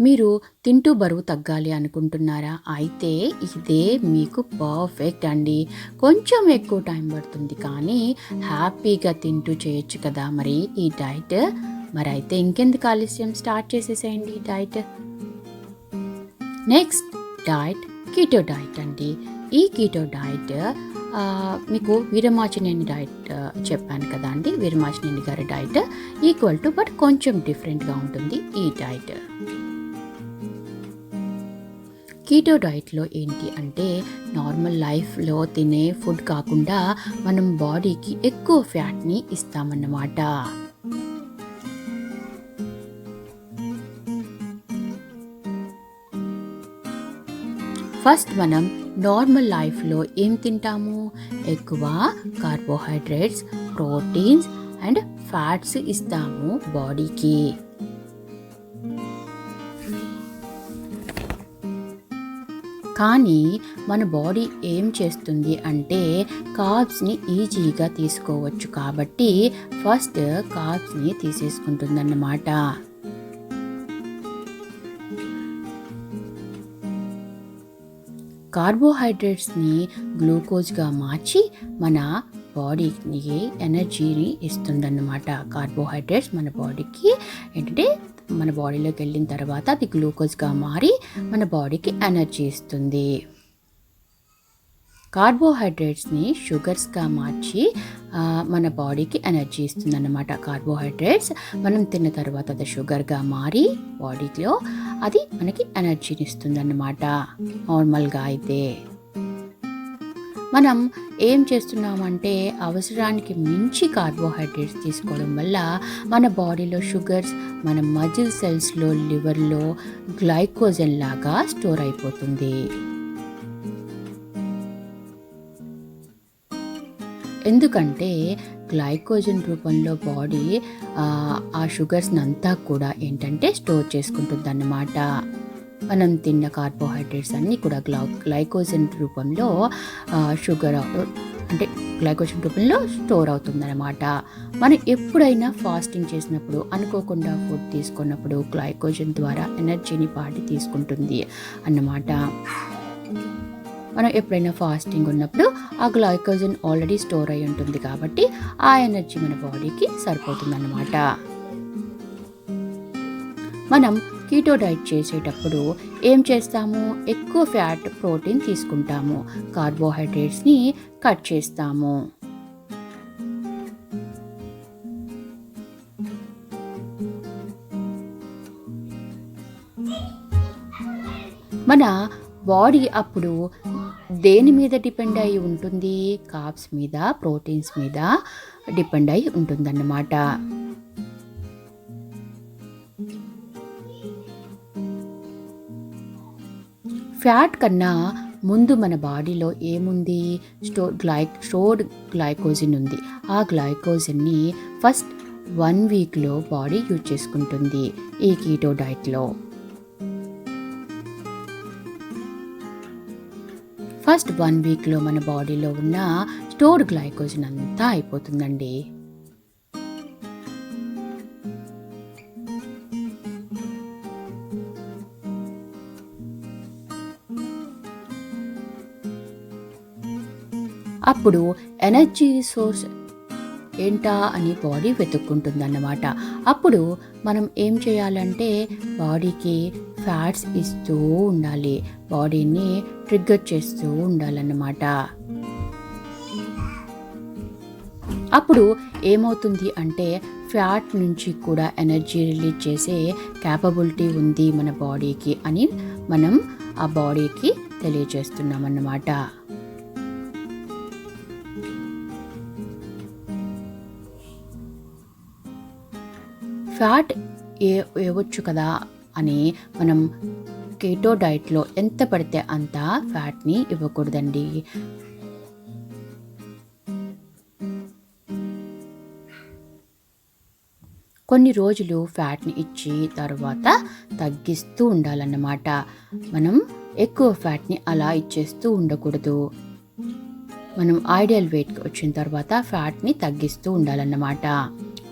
మీరు తింటూ బరువు తగ్గాలి అనుకుంటున్నారా? అయితే ఇదే మీకు పర్ఫెక్ట్ అండి. కొంచెం ఎక్కువ టైం పడుతుంది కానీ హ్యాపీగా తింటూ చేయొచ్చు కదా మరి ఈ డైట్. మరి అయితే ఇంకెందుకు ఆలస్యం, స్టార్ట్ చేసేసేయండి ఈ diet. Next diet keto diet అండి. ఈ కీటో డైట్ మీకు వీరమాచినేని డైట్ చెప్పాను కదా అండి, వీరమాచినేని గారి డైట్ ఈక్వల్ టు బట్ కొంచెం డిఫరెంట్గా ఉంటుంది ఈ డైట్. కీటో డైట్లో ఏంటి అంటే నార్మల్ లైఫ్లో తినే ఫుడ్ కాకుండా మనం బాడీకి ఎక్కువ ఫ్యాట్ని ఇస్తామన్నమాట. ఫస్ట్ మనం నార్మల్ లైఫ్లో ఏం తింటాము? ఎక్కువ కార్బోహైడ్రేట్స్ ప్రోటీన్స్ అండ్ ఫ్యాట్స్ ఇస్తాము బాడీకి. కానీ మన బాడీ ఏం చేస్తుంది అంటే కార్బ్స్ని ఈజీగా తీసుకోవచ్చు కాబట్టి ఫస్ట్ కార్బ్స్ని తీసేసుకుంటుందన్నమాట. కార్బోహైడ్రేట్స్ని గ్లూకోజ్గా మార్చి మన బాడీకి ఎనర్జీని ఇస్తుందన్నమాట. కార్బోహైడ్రేట్స్ మన బాడీకి ఏంటంటే మన బాడీలోకి వెళ్ళిన తర్వాత అది గ్లూకోజ్గా మారి మన బాడీకి ఎనర్జీ ఇస్తుంది. కార్బోహైడ్రేట్స్ని షుగర్స్గా మార్చి మన బాడీకి ఎనర్జీ ఇస్తుంది అన్నమాట. కార్బోహైడ్రేట్స్ మనం తిన్న తర్వాత అది షుగర్గా మారి బాడీలో అది మనకి ఎనర్జీని ఇస్తుంది అన్నమాట నార్మల్గా అయితే. మనం ఏం చేస్తున్నామంటే అవసరానికి మించి కార్బోహైడ్రేట్స్ తీసుకోవడం వల్ల మన బాడీలో షుగర్స్ మన మజిల్ సెల్స్లో లివర్లో గ్లైకోజన్ లాగా స్టోర్ అయిపోతుంది. ఎందుకంటే గ్లైకోజన్ రూపంలో బాడీ ఆ షుగర్స్ని అంతా కూడా ఏంటంటే స్టోర్ చేసుకుంటుంది అన్నమాట. మనం తిన్న కార్బోహైడ్రేట్స్ అన్నీ కూడా గ్లైకోజన్ రూపంలో షుగర్ అంటే గ్లైకోజన్ రూపంలో స్టోర్ అవుతుందన్నమాట. మనం ఎప్పుడైనా ఫాస్టింగ్ చేసినప్పుడు అనుకోకుండా ఫుడ్ తీసుకున్నప్పుడు గ్లైకోజన్ ద్వారా ఎనర్జీని బాడీ తీసుకుంటుంది అన్నమాట. మనం ఎప్పుడైనా ఫాస్టింగ్ ఉన్నప్పుడు ఆ గ్లైకోజన్ ఆల్రెడీ స్టోర్ అయి ఉంటుంది కాబట్టి ఆ ఎనర్జీ మన బాడీకి సరిపోతుందన్నమాట. మనం కీటో డైట్ చేసేటప్పుడు ఏం చేస్తాము, ఎక్కువ ఫ్యాట్ ప్రోటీన్ తీసుకుంటాము, కార్బోహైడ్రేట్స్ని కట్ చేస్తాము. మన బాడీ అప్పుడు దేని మీద డిపెండ్ అయి ఉంటుంది, కార్బ్స్ మీద, ప్రోటీన్స్ మీద డిపెండ్ అయి ఉంటుందన్నమాట. ఫ్యాట్ కన్నా ముందు మన బాడీలో ఏముంది, స్టోర్డ్ గ్లైకోజన్ ఉంది. ఆ గ్లైకోజన్ని ఫస్ట్ 1 వీక్లో బాడీ యూజ్ చేసుకుంటుంది ఈ కీటో డైట్లో. ఫస్ట్ 1 వీక్లో మన బాడీలో ఉన్న స్టోర్డ్ గ్లైకోజన్ అంతా అయిపోతుందండి. అప్పుడు ఎనర్జీ సోర్స్ ఏంటా అని బాడీ వెతుక్కుంటుందన్నమాట. అప్పుడు మనం ఏం చేయాలంటే బాడీకి ఫ్యాట్స్ ఇస్తూ ఉండాలి, బాడీని ట్రిగ్గర్ చేస్తూ ఉండాలన్నమాట. అప్పుడు ఏమవుతుంది అంటే ఫ్యాట్ నుంచి కూడా ఎనర్జీ రిలీజ్ చేసే క్యాపబిలిటీ ఉంది మన బాడీకి అని మనం ఆ బాడీకి తెలియజేస్తున్నాం అన్నమాట. ఫ్యాట్ ఇవ్వచ్చు కదా అని మనం కీటో డైట్లో ఎంత పడితే అంత ఫ్యాట్ని ఇవ్వకూడదండి. కొన్ని రోజులు ఫ్యాట్ని ఇచ్చి తర్వాత తగ్గిస్తూ ఉండాలన్నమాట. మనం ఎక్కువ ఫ్యాట్ని అలా ఇచ్చేస్తూ ఉండకూడదు. మనం ఐడియల్ వెయిట్కి వచ్చిన తర్వాత ఫ్యాట్ని తగ్గిస్తూ ఉండాలన్నమాట.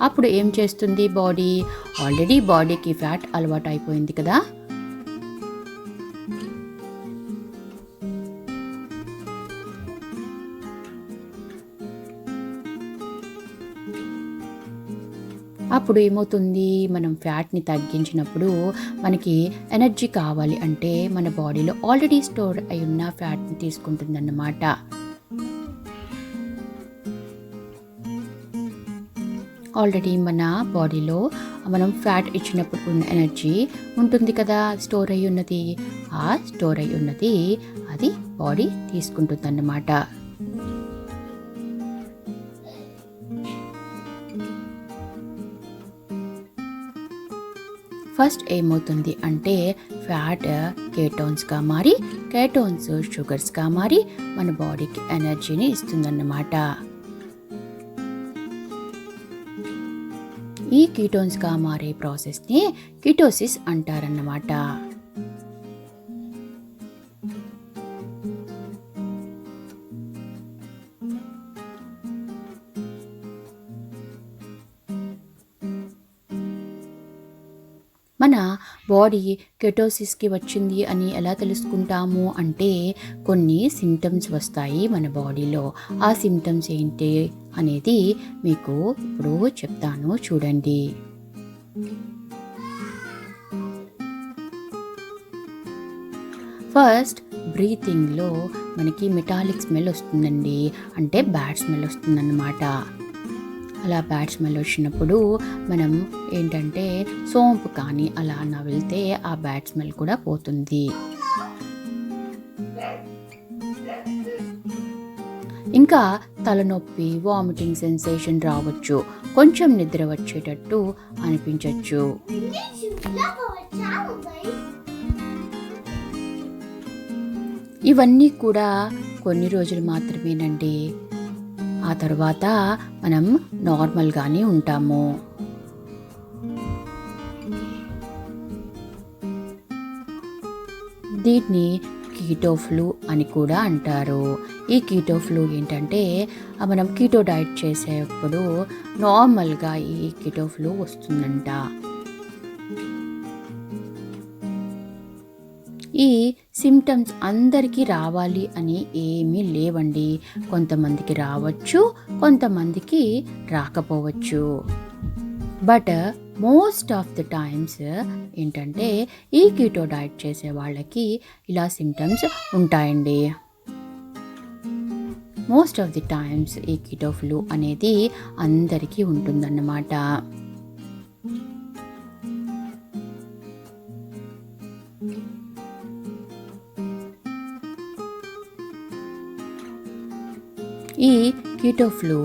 అప్పుడు ఏం చేస్తుంది బాడీ, ఆల్రెడీ బాడీకి ఫ్యాట్ అలవాటు అయిపోయింది కదా, అప్పుడు ఏమవుతుంది, మనం ఫ్యాట్ని తగ్గించినప్పుడు మనకి ఎనర్జీ కావాలి అంటే మన బాడీలో ఆల్రెడీ స్టోర్ అయి ఉన్న ఫ్యాట్ని తీసుకుంటుందన్నమాట. ఆల్రెడీ మన బాడీలో మనం ఫ్యాట్ ఇచ్చినప్పుడు ఉన్న ఎనర్జీ ఉంటుంది కదా స్టోర్ అయి ఉన్నది, ఆ స్టోర్ అయి ఉన్నది అది బాడీ తీసుకుంటుందన్నమాట. ఫస్ట్ ఏమవుతుంది అంటే ఫ్యాట్ కేటోన్స్గా మారి, కేటోన్స్ షుగర్స్గా మారి మన బాడీకి ఎనర్జీని ఇస్తుందన్నమాట. ఈ కీటోన్స్గా మారే ప్రాసెస్ని కీటోసిస్ అంటారన్నమాట. మన బాడీ కెటోసిస్కి వచ్చింది అని ఎలా తెలుసుకుంటాము అంటే కొన్ని సిమ్టమ్స్ వస్తాయి మన బాడీలో. ఆ సిమ్టమ్స్ ఏంటి అనేది మీకు ఇప్పుడు చెప్తాను చూడండి. ఫస్ట్ బ్రీతింగ్లో మనకి మెటాలిక్ స్మెల్ వస్తుందండి, అంటే బ్యాడ్ స్మెల్ వస్తుందన్నమాట. అలా బ్యాడ్ స్మెల్ వచ్చినప్పుడు మనం ఏంటంటే సోంపు కానీ అలా నవిలితే ఆ బ్యాడ్ స్మెల్ కూడా పోతుంది. ఇంకా తలనొప్పి, వామిటింగ్ సెన్సేషన్ రావచ్చు, కొంచెం నిద్ర వచ్చేటట్టు అనిపించవచ్చు. ఇవన్నీ కూడా కొన్ని రోజులు మాత్రమేనండి. ఆ తర్వాత మనం నార్మల్గానే ఉంటాము. దీన్ని కీటో ఫ్లూ అని కూడా అంటారు. ఈ కీటో ఫ్లూ ఏంటంటే మనం కీటో డైట్ చేసేటప్పుడు నార్మల్గా ఈ కీటో ఫ్లూ వస్తుందంట. ఈ సిమ్టమ్స్ అందరికీ రావాలి అని ఏమీ లేవండి. కొంతమందికి రావచ్చు, కొంతమందికి రాకపోవచ్చు. But most of the times ఏంటంటే ఈ కీటో డైట్ చేసే వాళ్ళకి ఇలా సిమ్టమ్స్ ఉంటాయండి. మోస్ట్ ఆఫ్ ది టైమ్స్ ఈ కీటో ఫ్లూ అనేది అందరికీ ఉంటుందన్నమాట. ఈ కీటో ఫ్లూ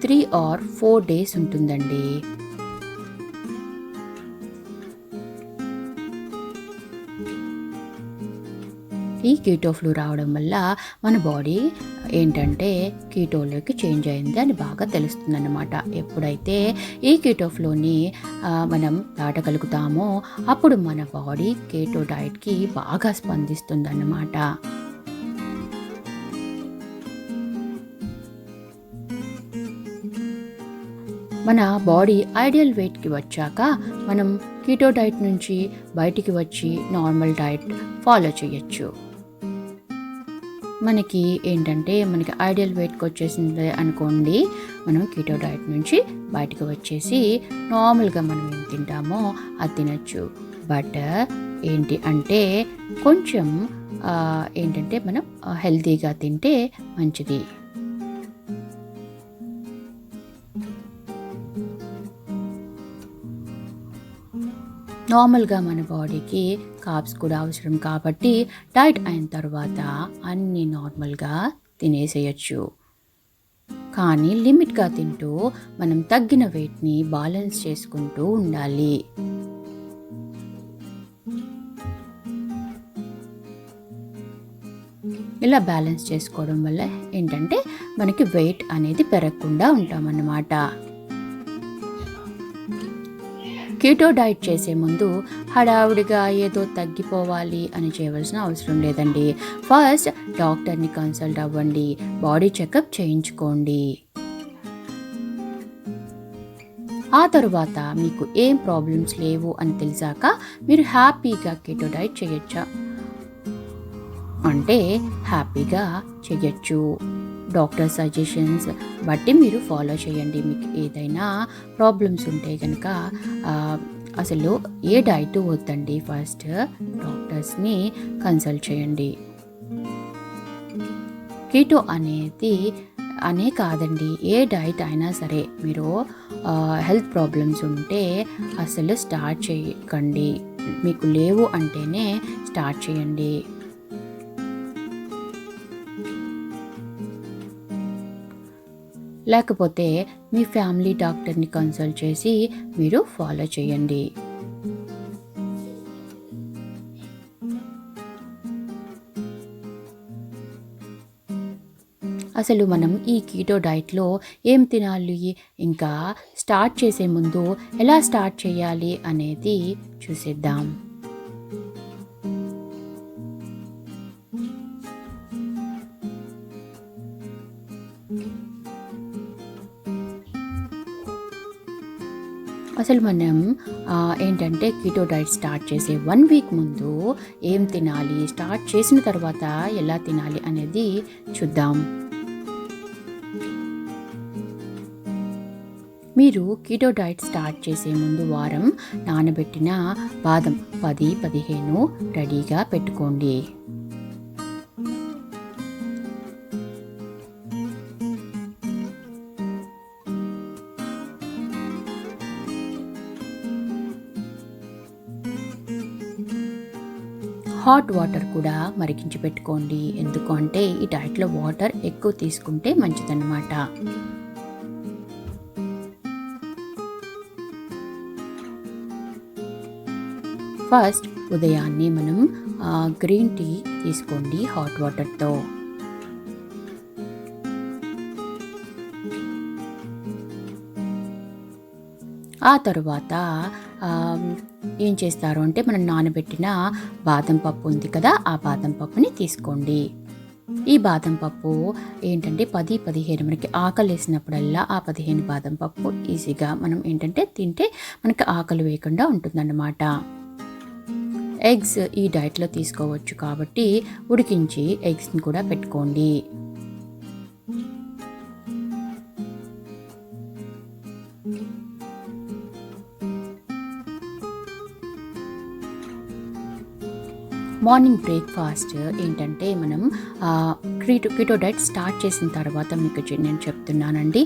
3 or 4 days ఉంటుందండి. ఈ కీటో ఫ్లూ రావడం వల్ల మన బాడీ ఏంటంటే కీటోలోకి చేంజ్ అయింది అని బాగా తెలుస్తుందన్నమాట. ఎప్పుడైతే ఈ కీటో ఫ్లూని మనం దాటగలుగుతామో అప్పుడు మన బాడీ కీటో డైట్కి బాగా స్పందిస్తుందన్నమాట. మన బాడీ ఐడియల్ వెయిట్కి వచ్చాక మనం కీటో డైట్ నుంచి బయటికి వచ్చి నార్మల్ డైట్ ఫాలో చేయొచ్చు. మనకి ఏంటంటే మనకి ఐడియల్ వెయిట్కి వచ్చేసింది అనుకోండి, మనం కీటో డైట్ నుంచి బయటకు వచ్చేసి నార్మల్గా మనం ఏం తింటామో అది తినచ్చు. బట్ ఏంటి అంటే కొంచెం ఏంటంటే మనం హెల్తీగా తింటే మంచిది. నార్మల్గా మన బాడీకి కార్బ్స్ కూడా అవసరం కాబట్టి డైట్ అయిన తర్వాత అన్నీ నార్మల్గా తినేసేయచ్చు. కానీ లిమిట్గా తింటూ మనం తగ్గిన వెయిట్ని బ్యాలెన్స్ చేసుకుంటూ ఉండాలి. ఇలా బ్యాలెన్స్ చేసుకోవడం వల్ల ఏంటంటే మనకి వెయిట్ అనేది పెరగకుండా ఉంటామన్నమాట. కీటో డైట్ చేసే ముందు హడావుడిగా ఏదో తగ్గిపోవాలి అని చేయవలసిన అవసరం లేదండి. ఫస్ట్ డాక్టర్ని కన్సల్ట్ అవ్వండి, బాడీ చెకప్ చేయించుకోండి. ఆ తరువాత మీకు ఏం ప్రాబ్లమ్స్ లేవు అని తెలిసాక మీరు హ్యాపీగా కీటో డైట్ చేయొచ్చా అంటే హ్యాపీగా చేయొచ్చు. డాక్టర్ సజెషన్స్ బట్టి మీరు ఫాలో చేయండి. మీకు ఏదైనా ప్రాబ్లమ్స్ ఉంటే కనుక అసలు ఏ డైట్ వద్దండి, ఫస్ట్ డాక్టర్స్ని కన్సల్ట్ చేయండి. కీటో అనేది అనే కాదండి, ఏ డైట్ అయినా సరే మీరు హెల్త్ ప్రాబ్లమ్స్ ఉంటే అసలు స్టార్ట్ చేయకండి. మీకు లేవు అంటేనే స్టార్ట్ చేయండి. లేకపోతే మీ ఫ్యామిలీ డాక్టర్ని కన్సల్ట్ చేసి మీరు ఫాలో చేయండి. అసలు మనం ఈ కీటో డైట్లో ఏం తినాలి, ఇంకా స్టార్ట్ చేసే ముందు ఎలా స్టార్ట్ చేయాలి అనేది చూసేద్దాం. అసలు మనం ఏంటంటే కీటో డైట్ స్టార్ట్ చేసే 1 వీక్ ముందు ఏం తినాలి, స్టార్ట్ చేసిన తర్వాత ఎలా తినాలి అనేది చూద్దాం. మీరు కీటో డైట్ స్టార్ట్ చేసే ముందు వారం నానబెట్టిన బాదం 10-15 రెడీగా పెట్టుకోండి. హాట్ వాటర్ కూడా మరిగించి పెట్టుకోండి. ఎందుకు అంటే ఈ డైట్లో వాటర్ ఎక్కువ తీసుకుంటే మంచిదన్నమాట. ఫస్ట్ ఉదయాన్నే మనం గ్రీన్ టీ తీసుకోండి హాట్ వాటర్తో. ఆ తరువాత ఏం చేస్తారు అంటే మనం నానబెట్టిన బాదం పప్పు ఉంది కదా, ఆ బాదం పప్పుని తీసుకోండి. ఈ బాదం పప్పు ఏంటంటే 10-15 మనకి ఆకలి వేసినప్పుడల్లా ఆ 15 బాదం పప్పు ఈజీగా మనం ఏంటంటే తింటే మనకి ఆకలి వేయకుండా ఉంటుందన్నమాట. ఎగ్స్ ఈ డైట్లో తీసుకోవచ్చు కాబట్టి ఉడికించి ఎగ్స్ని కూడా పెట్టుకోండి. మార్నింగ్ బ్రేక్ఫాస్ట్ ఏంటంటే మనం కీటో డైట్ స్టార్ట్ చేసిన తర్వాత మీకు నేను చెప్తున్నానండి.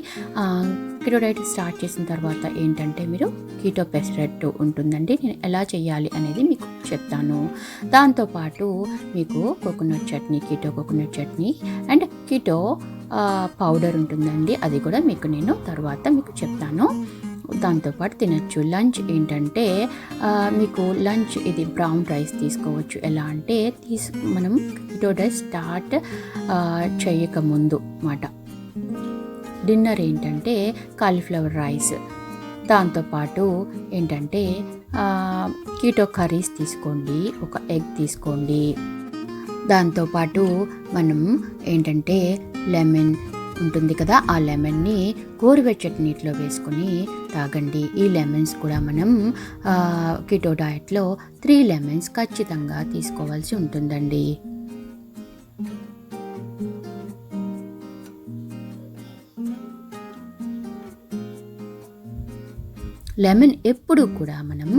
కీటో డైట్ స్టార్ట్ చేసిన తర్వాత ఏంటంటే మీరు కీటో పెసరట్టు ఉంటుందండి. నేను ఎలా చేయాలి అనేది మీకు చెప్తాను. దాంతోపాటు మీకు coconut chutney, keto coconut chutney and keto powder ఉంటుందండి. అది కూడా మీకు నేను తర్వాత మీకు చెప్తాను. దాంతోపాటు తినచ్చు. లంచ్ ఏంటంటే మీకు లంచ్ ఇది బ్రౌన్ రైస్ తీసుకోవచ్చు. ఎలా అంటే మనం కీటో డైట్ స్టార్ట్ చేయకముందు మాట. డిన్నర్ ఏంటంటే కాలీఫ్లవర్ రైస్. దాంతోపాటు ఏంటంటే కీటో కర్రీస్ తీసుకోండి, ఒక ఎగ్ తీసుకోండి. దాంతోపాటు మనం ఏంటంటే లెమన్ ఉంటుంది కదా, ఆ లెమన్ని గోరువెచ్చటి నీటిలో వేసుకొని తాగండి. ఈ లెమన్స్ కూడా మనం కీటో డైట్లో 3 లెమన్స్ ఖచ్చితంగా తీసుకోవాల్సి ఉంటుందండి. లెమన్ ఎప్పుడు కూడా మనం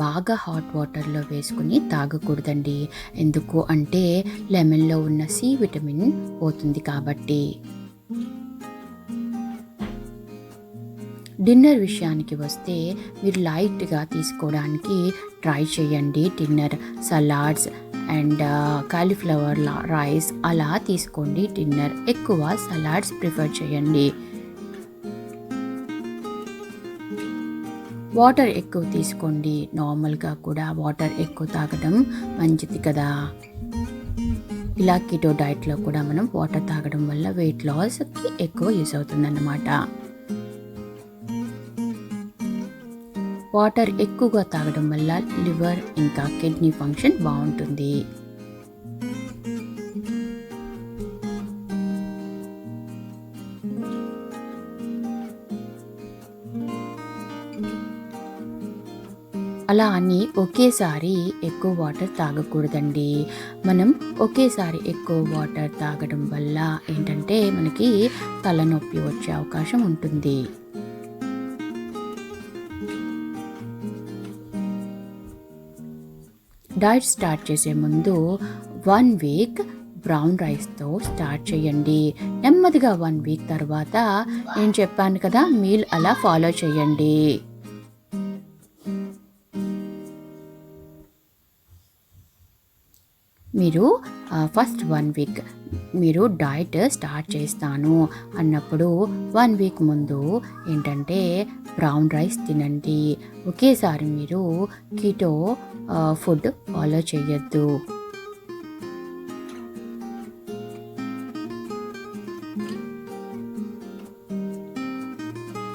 బాగా హాట్ వాటర్లో వేసుకుని తాగకూడదండి. ఎందుకు అంటే లెమన్లో ఉన్న సి విటమిన్ పోతుంది కాబట్టి. డిన్నర్ విషయానికి వస్తే మీరు లైట్గా తీసుకోవడానికి ట్రై చేయండి. Dinner salads and cauliflower rice అలా తీసుకోండి. డిన్నర్ ఎక్కువ సలాడ్స్ ప్రిఫర్ చేయండి. వాటర్ ఎక్కువ తీసుకోండి. నార్మల్గా కూడా వాటర్ ఎక్కువ తాగడం మంచిది కదా. ఇలా కీటో డైట్లో కూడా మనం వాటర్ తాగడం వల్ల వెయిట్ లాస్కి ఎక్కువ యూస్ అవుతుందన్నమాట. వాటర్ ఎక్కువగా తాగడం వల్ల లివర్ ఇంకా కిడ్నీ ఫంక్షన్ బాగుంటుంది. అలా అని ఒకేసారి ఎక్కువ వాటర్ తాగకూడదండి. మనం ఒకేసారి ఎక్కువ వాటర్ తాగడం వల్ల ఏంటంటే మనకి తలనొప్పి వచ్చే అవకాశం ఉంటుంది. డైట్ స్టార్ట్ చేసే ముందు 1 వీక్ బ్రౌన్ రైస్తో స్టార్ట్ చేయండి. నెమ్మదిగా 1 వీక్ తర్వాత నేను చెప్పాను కదా మీల్ అలా ఫాలో చేయండి. మీరు ఫస్ట్ 1 వీక్ మీరు డైట్ స్టార్ట్ చేస్తాను అన్నప్పుడు 1 వీక్ ముందు ఏంటంటే బ్రౌన్ రైస్ తినండి. ఒకేసారి మీరు కీటో ఫుడ్ ఫాలో చేయొద్దు.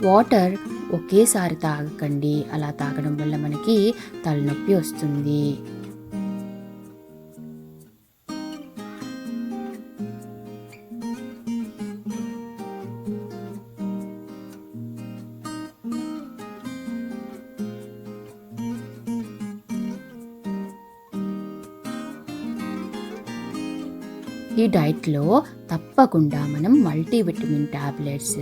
వాటర్ ఒకేసారి తాగకండి. అలా తాగడం వల్ల మనకి తలనొప్పి వస్తుంది. ఈ డైట్లో తప్పకుండా మనం మల్టీవిటమిన్ టాబ్లెట్స్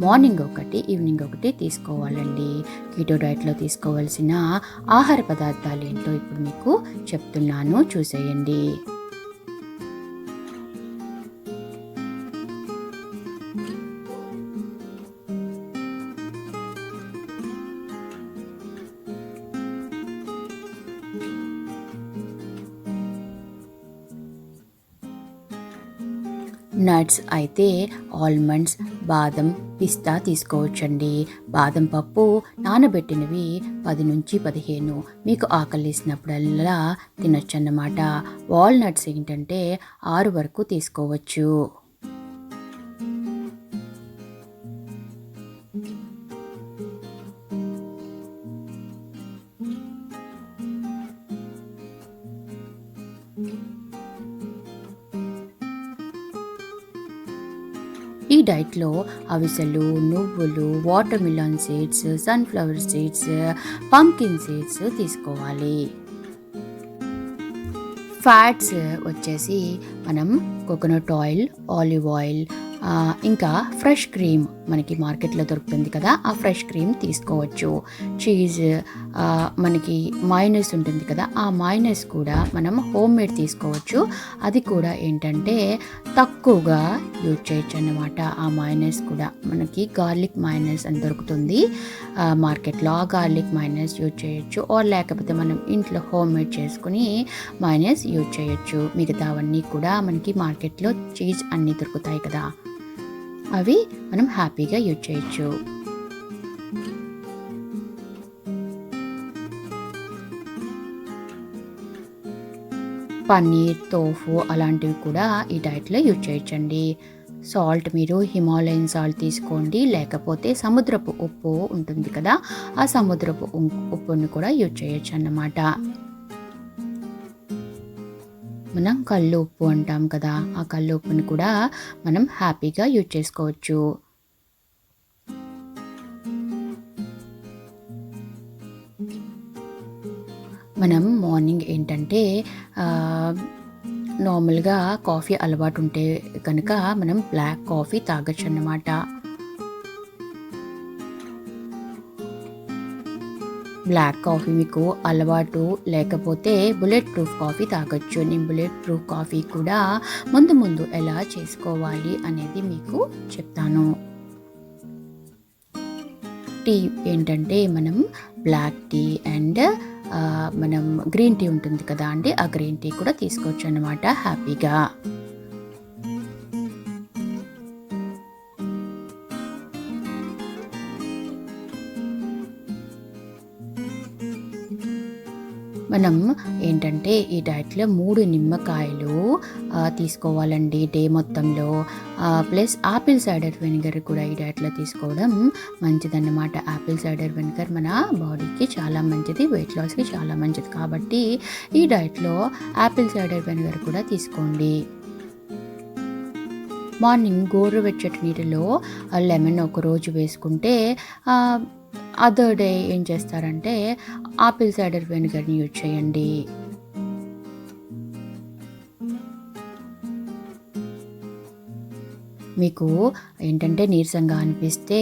మార్నింగ్ ఒకటి ఈవినింగ్ ఒకటి తీసుకోవాలండి. కీటో డైట్లో తీసుకోవాల్సిన ఆహార పదార్థాలు ఏంటో ఇప్పుడు మీకు చెప్తున్నాను, చూసేయండి. నట్స్ అయితే ఆల్మండ్స్, బాదం, పిస్తా తీసుకోవచ్చండి. బాదం పప్పు నానబెట్టినవి 10 నుంచి 15 మీకు ఆకలిసినప్పుడల్లా తినొచ్చు అన్నమాట. వాల్నట్స్ ఏంటంటే 6 వరకు తీసుకోవచ్చు. ఈ డైట్లో అవిసెలు, నువ్వులు, water melon seeds, sunflower seeds, pumpkin seeds తీసుకోవాలి. ఫ్యాట్స్ వచ్చేసి మనం కోకోనట్ ఆయిల్, ఆలివ్ ఆయిల్, ఇంకా ఫ్రెష్ క్రీమ్ మనకి మార్కెట్లో దొరుకుతుంది కదా, ఆ ఫ్రెష్ క్రీమ్ తీసుకోవచ్చు. చీజ్, మనకి మైనస్ ఉంటుంది కదా, ఆ మైనస్ కూడా మనం హోమ్ మేడ్ తీసుకోవచ్చు. అది కూడా ఏంటంటే తక్కువగా యూజ్ చేయొచ్చు అన్నమాట. ఆ మైనస్ కూడా మనకి గార్లిక్ మైనస్ అని దొరుకుతుంది మార్కెట్లో. ఆ గార్లిక్ మైనస్ యూజ్ చేయొచ్చు. ఆర్ లేకపోతే మనం ఇంట్లో హోమ్ మేడ్ చేసుకుని మైనస్ యూజ్ చేయొచ్చు. మిగతావన్నీ కూడా మనకి మార్కెట్లో చీజ్ అన్నీ దొరుకుతాయి కదా, అవి మనం హ్యాపీగా యూజ్ చేయొచ్చు. పన్నీర్, తోఫు అలాంటివి కూడా ఈ డైట్లో యూజ్ చేయొచ్చండి. సాల్ట్ మీరు హిమాలయన్ సాల్ట్ తీసుకోండి, లేకపోతే సముద్రపు ఉప్పు ఉంటుంది కదా, ఆ సముద్రపు ఉప్పుని కూడా యూజ్ చేయొచ్చు అన్నమాట. మనం కళ్ళు ఉప్పు అంటాం కదా, ఆ కళ్ళు ఉప్పుని కూడా మనం హ్యాపీగా యూజ్ చేసుకోవచ్చు. మనం మార్నింగ్ ఏంటంటే నార్మల్గా కాఫీ అలవాటు ఉంటే కనుక మనం బ్లాక్ కాఫీ తాగొచ్చు అన్నమాట. బ్లాక్ కాఫీ మీకు అలవాటు లేకపోతే బుల్లెట్ ప్రూఫ్ కాఫీ తాగొచ్చు. నేను బుల్లెట్ ప్రూఫ్ కాఫీ కూడా ముందు ఎలా చేసుకోవాలి అనేది మీకు చెప్తాను. టీ ఏంటంటే మనం బ్లాక్ టీ అండ్ మనం గ్రీన్ టీ ఉంటుంది కదా అండి, ఆ గ్రీన్ టీ కూడా తీసుకోవచ్చు అన్నమాట హ్యాపీగా. మనం ఏంటంటే ఈ డైట్లో 3 నిమ్మకాయలు తీసుకోవాలండి డే మొత్తంలో. ప్లస్ ఆపిల్ సైడర్ వెనిగర్ కూడా ఈ డైట్లో తీసుకోవడం మంచిదన్నమాట. ఆపిల్ సైడర్ వెనిగర్ మన బాడీకి చాలా మంచిది, వెయిట్ లాస్కి చాలా మంచిది. కాబట్టి ఈ డైట్లో ఆపిల్ సైడర్ వెనిగర్ కూడా తీసుకోండి. మార్నింగ్ గోరువెచ్చటి నీటిలో లెమన్ ఒక రోజు వేసుకుంటే అదర్ డే ఏం చేస్తారంటే ఆపిల్ సైడర్ వెనిగర్ని యూజ్ చేయండి. మీకు ఏంటంటే నీరసంగా అనిపిస్తే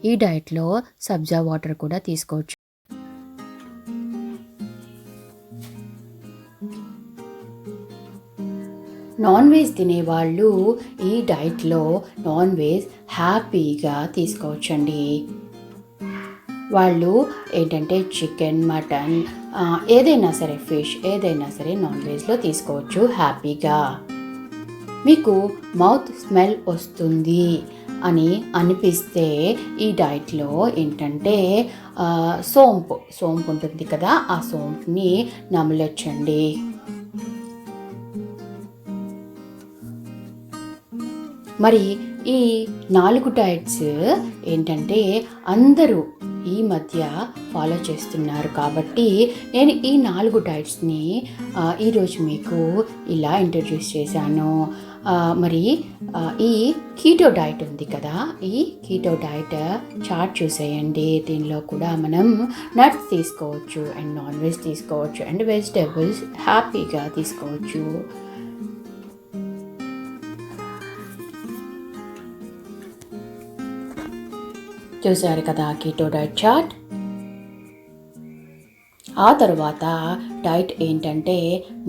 ఈ డైట్లో సబ్జా వాటర్ కూడా తీసుకోవచ్చు. నాన్ వెజ్ తినేవాళ్ళు ఈ డైట్లో నాన్ వెజ్ హ్యాపీగా తీసుకోవచ్చండి. వాళ్ళు ఏంటంటే చికెన్, మటన్, ఏదైనా సరే, ఫిష్ ఏదైనా సరే నాన్ వెజ్లో తీసుకోవచ్చు హ్యాపీగా. మీకు మౌత్ స్మెల్ వస్తుంది అని అనిపిస్తే ఈ డైట్లో ఏంటంటే సోంపు ఉంటుంది కదా, ఆ సోంపుని నమలొచ్చండి. మరి ఈ 4 డైట్స్ ఏంటంటే అందరూ ఈ మధ్య ఫాలో చేస్తున్నారు కాబట్టి నేను ఈ 4 డైట్స్ని ఈరోజు మీకు ఇలా ఇంట్రడ్యూస్ చేశాను. మరి ఈ కీటో డైట్ ఉంది కదా, ఈ కీటో డైట్ చార్ట్ చూసేయండి. దీనిలో కూడా మనం నట్స్ తీసుకోవచ్చు అండ్ నాన్ వెజ్ తీసుకోవచ్చు అండ్ వెజిటేబుల్స్ హ్యాపీగా తీసుకోవచ్చు. చూసారు కదా కీటో డైట్ చార్ట్. ఆ తర్వాత డైట్ ఏంటంటే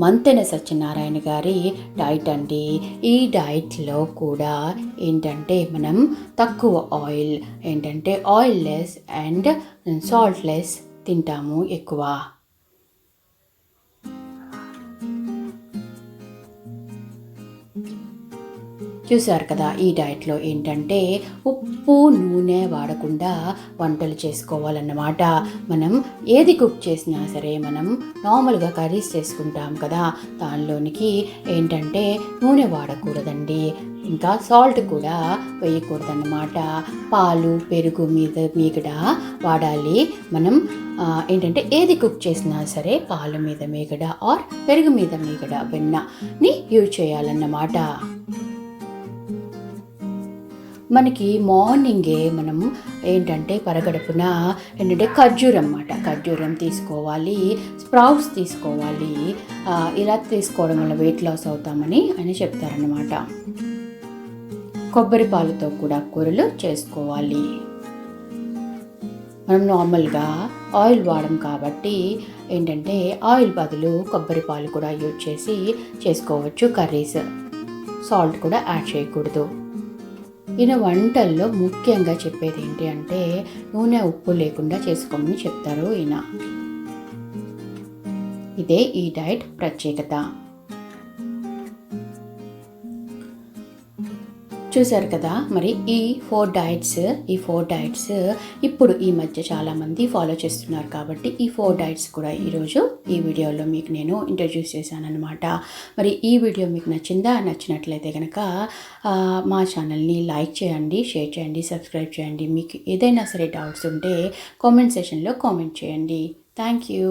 మంతెన సత్యనారాయణ గారి డైట్ అండి. ఈ డైట్లో కూడా ఏంటంటే మనం తక్కువ ఆయిల్, ఏంటంటే oil less and salt less తింటాము ఎక్కువ. చూసారు కదా, ఈ డైట్లో ఏంటంటే ఉప్పు నూనె వాడకుండా వంటలు చేసుకోవాలన్నమాట. మనం ఏది కుక్ చేసినా సరే, మనం నార్మల్గా కర్రీస్ చేసుకుంటాం కదా, దానిలోనికి ఏంటంటే నూనె వాడకూడదండి, ఇంకా సాల్ట్ కూడా వేయకూడదన్నమాట. పాలు పెరుగు మీగడ వాడాలి. మనం ఏంటంటే ఏది కుక్ చేసినా సరే పాల మీద మీగడ ఆర్ పెరుగు మీద మీగడ వెన్నని యూజ్ చేయాలన్నమాట. మనకి మార్నింగే మనం ఏంటంటే పరగడుపున ఏంటంటే ఖర్జూరం తీసుకోవాలి, స్ప్రౌట్స్ తీసుకోవాలి. ఇలా తీసుకోవడం వల్ల వెయిట్ లాస్ అవుతామని ఆయన చెప్తారన్నమాట. కొబ్బరి పాలతో కూడా కూరలు చేసుకోవాలి. మనం నార్మల్గా ఆయిల్ వాడడం కాబట్టి ఏంటంటే ఆయిల్ బదులు కొబ్బరి పాలు కూడా యూజ్ చేసి చేసుకోవచ్చు కర్రీస్. సాల్ట్ కూడా యాడ్ చేయకూడదు. ఈయన వంటల్లో ముఖ్యంగా చెప్పేది ఏంటి అంటే నూనె ఉప్పు లేకుండా చేసుకోమని చెప్తారు ఈయన. ఇదే ఈ డైట్ ప్రత్యేకత. చూసారు కదా, మరి ఈ ఫోర్ డైట్స్ ఇప్పుడు ఈ మధ్య చాలామంది ఫాలో చేస్తున్నారు కాబట్టి ఈ 4 డైట్స్ కూడా ఈరోజు ఈ వీడియోలో మీకు నేను ఇంట్రడ్యూస్ చేశాను అనమాట. మరి ఈ వీడియో మీకు నచ్చినట్లయితే కనుక మా ఛానల్ని లైక్ చేయండి, షేర్ చేయండి, సబ్స్క్రైబ్ చేయండి. మీకు ఏదైనా సరే డౌట్స్ ఉంటే కామెంట్ సెషన్లో కామెంట్ చేయండి. Thank you.